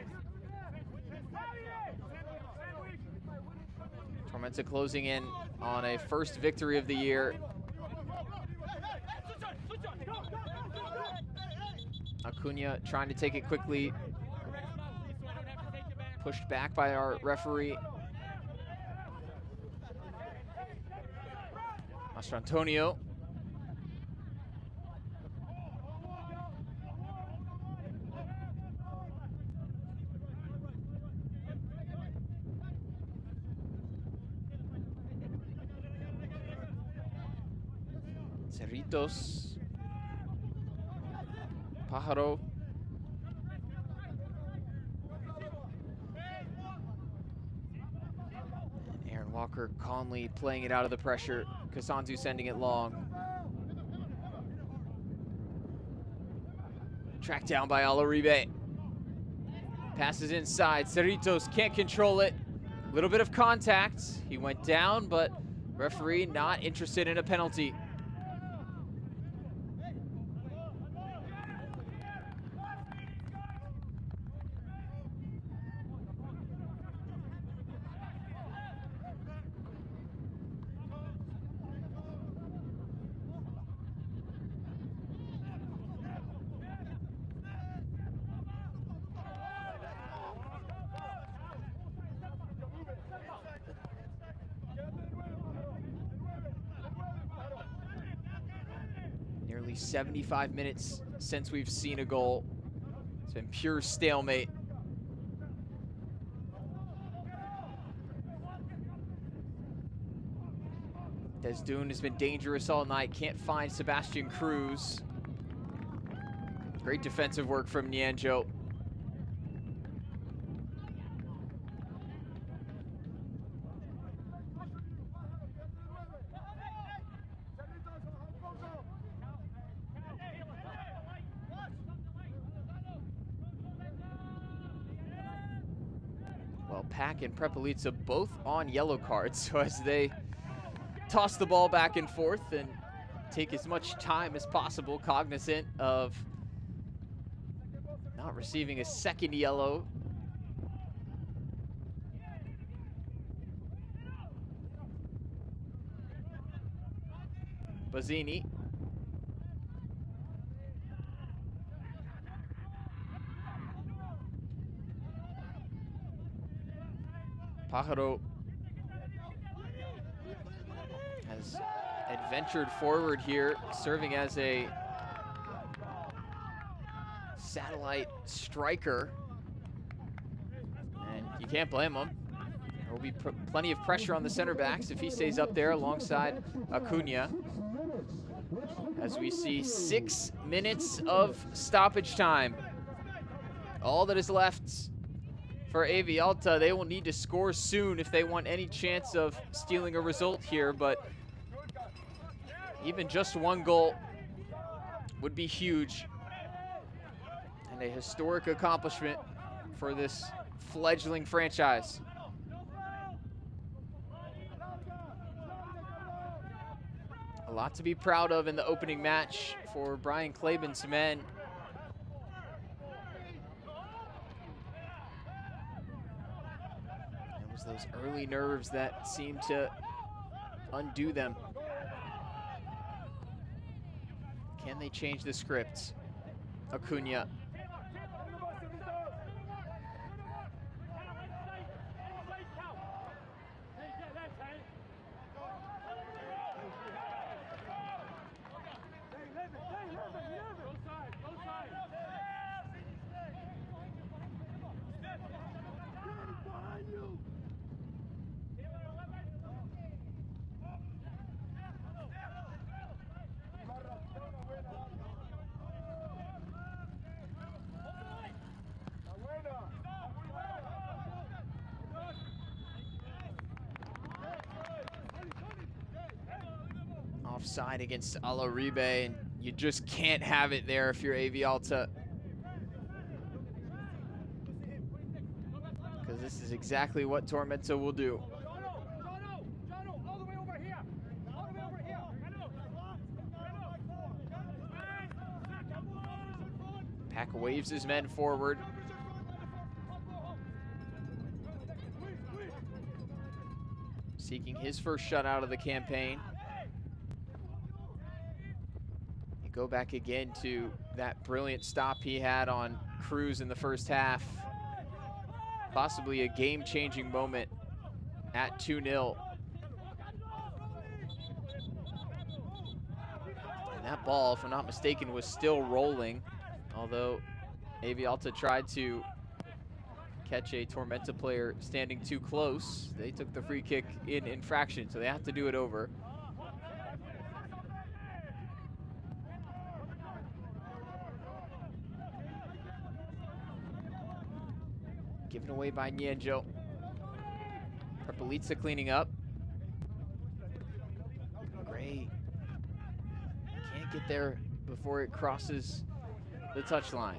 Tormenta closing in on a first victory of the year. Acuna trying to take it quickly. Pushed back by our referee. Mastrantonio. Cerritos. Pajaro. And Aaron Walker calmly playing it out of the pressure. Kasanzu sending it long. Tracked down by Alaribe. Passes inside. Cerritos can't control it. A little bit of contact. He went down, but referee not interested in a penalty. Nearly 75 minutes since we've seen a goal. It's been pure stalemate. Desdun has been dangerous all night. Can't find Sebastian Cruz. Great defensive work from Nianjo. Well, Pack and Prepelica both on yellow cards, so as they toss the ball back and forth and take as much time as possible, cognizant of not receiving a second yellow. Bazzini. Pájaro has adventured forward here, serving as a satellite striker. And you can't blame him. There will be plenty of pressure on the center backs if he stays up there alongside Acuna. As we see 6 minutes of stoppage time. All that is left for AV Alta. They will need to score soon if they want any chance of stealing a result here, but even just one goal would be huge and a historic accomplishment for this fledgling franchise. A lot to be proud of in the opening match for Brian Claben's men. It was those early nerves that seemed to undo them. Can they change the script? Acuna. Offside against Alaribe, and you just can't have it there if you're AV Alta. Because this is exactly what Tormenta will do. Pack waves his men forward. Seeking his first shutout of the campaign. Go back again to that brilliant stop he had on Cruz in the first half. Possibly a game-changing moment at 2-0. And that ball, if I'm not mistaken, was still rolling, although AV Alta tried to catch a Tormenta player standing too close. They took the free kick in infraction, so they have to do it over. Given away by Nianjo. Prepelica cleaning up. Gray can't get there before it crosses the touchline.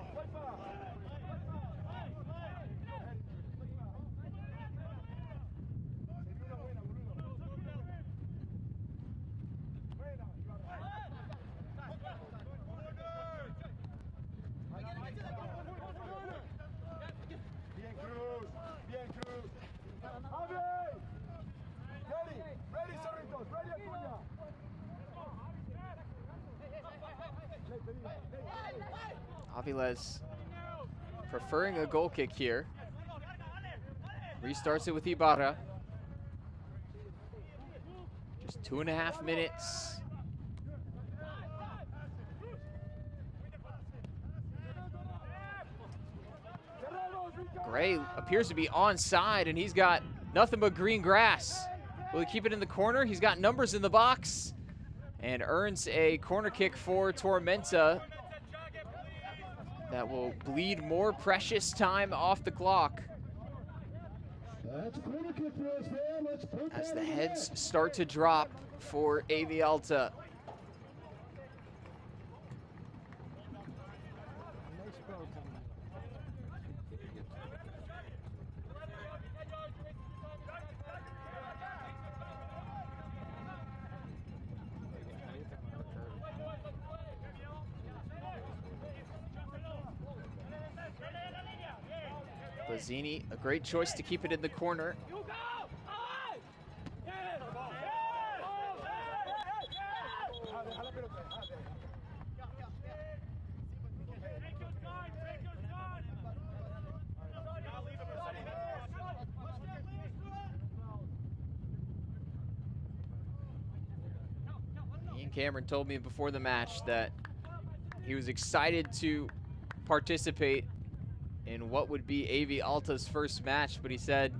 Aviles preferring a goal kick here. Restarts it with Ibarra. Just 2.5 minutes Gray appears to be onside, and he's got nothing but green grass. Will he keep it in the corner? He's got numbers in the box and earns a corner kick for Tormenta that will bleed more precious time off the clock. As the heads start to drop for AV Alta. Bazzini, a great choice to keep it in the corner. Ian Cameron told me before the match that he was excited to participate in what would be AV Alta's first match, but he said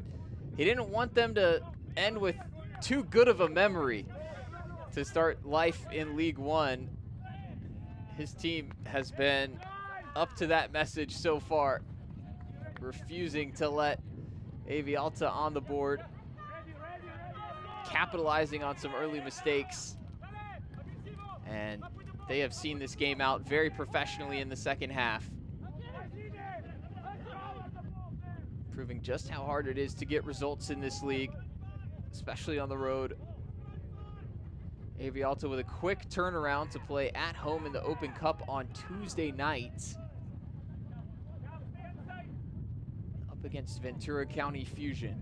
he didn't want them to end with too good of a memory to start life in League One. His team has been up to that message so far, refusing to let AV Alta on the board, capitalizing on some early mistakes, and they have seen this game out very professionally in the second half, proving just how hard it is to get results in this league, especially on the road. AV Alta with a quick turnaround to play at home in the Open Cup on Tuesday night, up against Ventura County Fusion.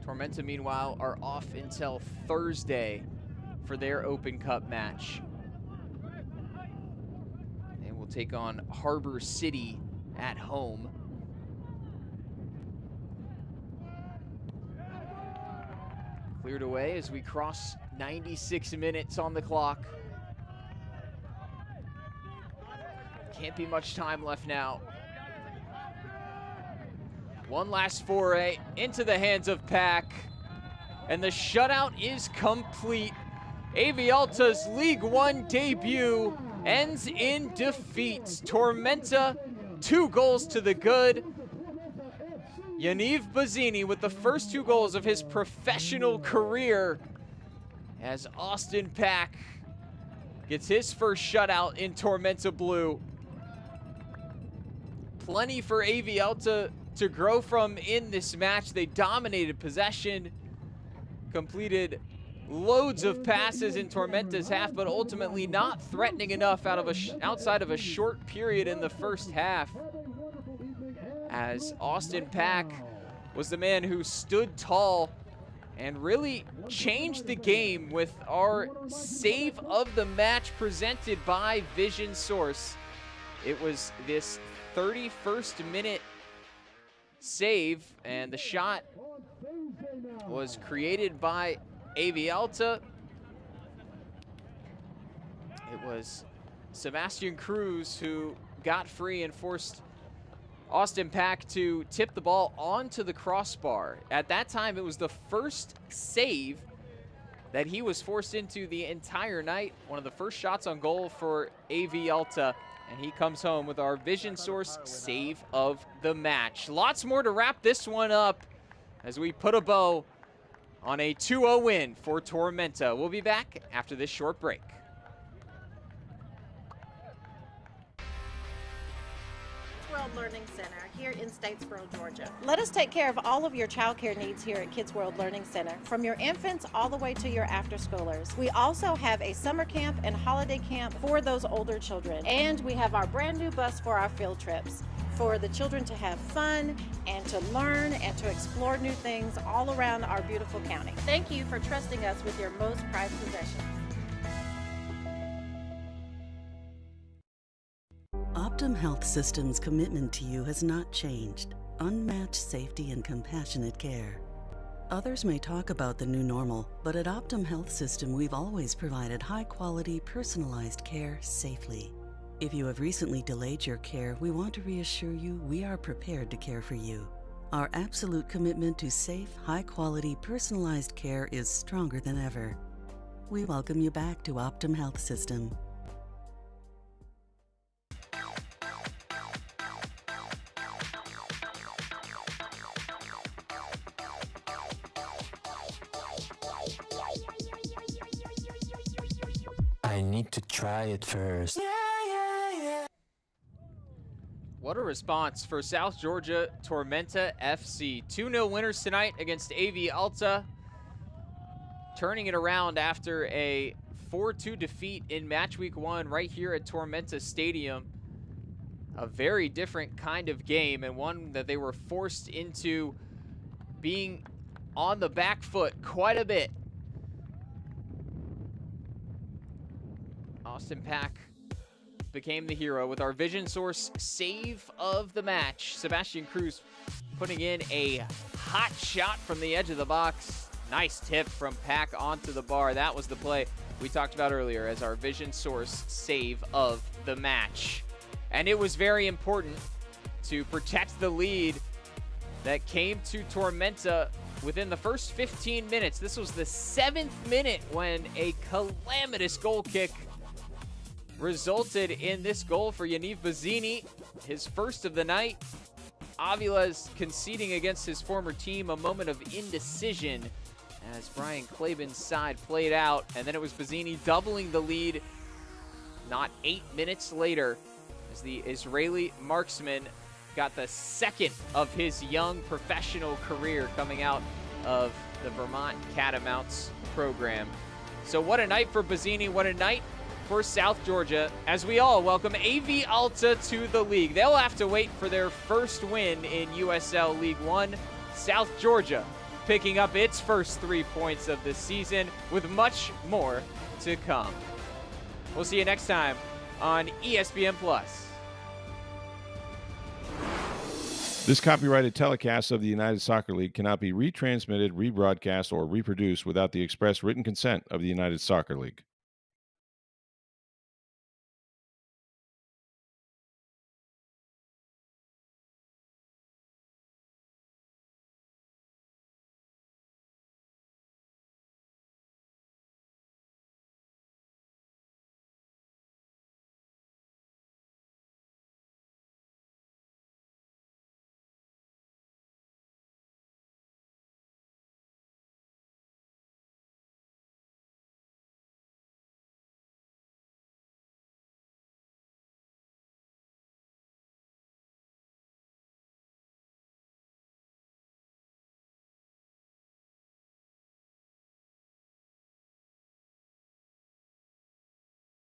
Tormenta, meanwhile, are off until Thursday for their Open Cup match. They will take on Harbor City at home. Cleared away as we cross 96 minutes on the clock. Can't be much time left now. One last foray into the hands of Pack, and the shutout is complete. AV Alta's League One debut ends in defeat. Tormenta, 2 goals to the good. Yaniv Bazzini with the first 2 goals of his professional career, as Austin Pack gets his first shutout in Tormenta Blue. Plenty for AV Alta to grow from in this match. They dominated possession, completed loads of passes in Tormenta's half, but ultimately not threatening enough outside of a short period in the first half, as Austin Pack was the man who stood tall and really changed the game with our save of the match presented by Vision Source. It was this 31st minute save, and the shot was created by AV Alta. It was Sebastian Cruz who got free and forced Austin Pack to tip the ball onto the crossbar. At that time, it was the first save that he was forced into the entire night. One of the first shots on goal for AV Alta, and he comes home with our Vision Source save of the match. Lots more to wrap this one up as we put a bow on a 2-0 win for Tormenta. We'll be back after this short break. World Learning Center here in Statesboro, Georgia. Let us take care of all of your childcare needs here at Kids World Learning Center, from your infants all the way to your after-schoolers. We also have a summer camp and holiday camp for those older children, and we have our brand new bus for our field trips, for the children to have fun and to learn and to explore new things all around our beautiful county. Thank you for trusting us with your most prized possessions. Optum Health System's commitment to you has not changed. Unmatched safety and compassionate care. Others may talk about the new normal, but at Optum Health System, we've always provided high-quality, personalized care safely. If you have recently delayed your care, we want to reassure you we are prepared to care for you. Our absolute commitment to safe, high-quality, personalized care is stronger than ever. We welcome you back to Optum Health System. I need to try it first. What a response for South Georgia Tormenta FC. 2-0 winners tonight against AV Alta. Turning it around after a 4-2 defeat in match week 1 right here at Tormenta Stadium. A very different kind of game, and one that they were forced into being on the back foot quite a bit. Austin Pack became the hero with our Vision Source save of the match. Sebastian Cruz putting in a hot shot from the edge of the box. Nice tip from Pack onto the bar. That was the play we talked about earlier as our Vision Source save of the match. And it was very important to protect the lead that came to Tormenta within the first 15 minutes. This was the 7th minute when a calamitous goal kick resulted in this goal for Yaniv Bazzini, his first of the night. Avila's conceding against his former team, a moment of indecision as Brian Klaben's side played out, and then it was Bazzini doubling the lead not 8 minutes later as the Israeli marksman got the second of his young professional career coming out of the Vermont Catamounts program. So what a night for Bazzini, what a night for South Georgia, as we all welcome AV Alta to the league. They'll have to wait for their first win in USL League One. South Georgia picking up its first 3 points of the season with much more to come. We'll see you next time on ESPN+. This copyrighted telecast of the United Soccer League cannot be retransmitted, rebroadcast, or reproduced without the express written consent of the United Soccer League.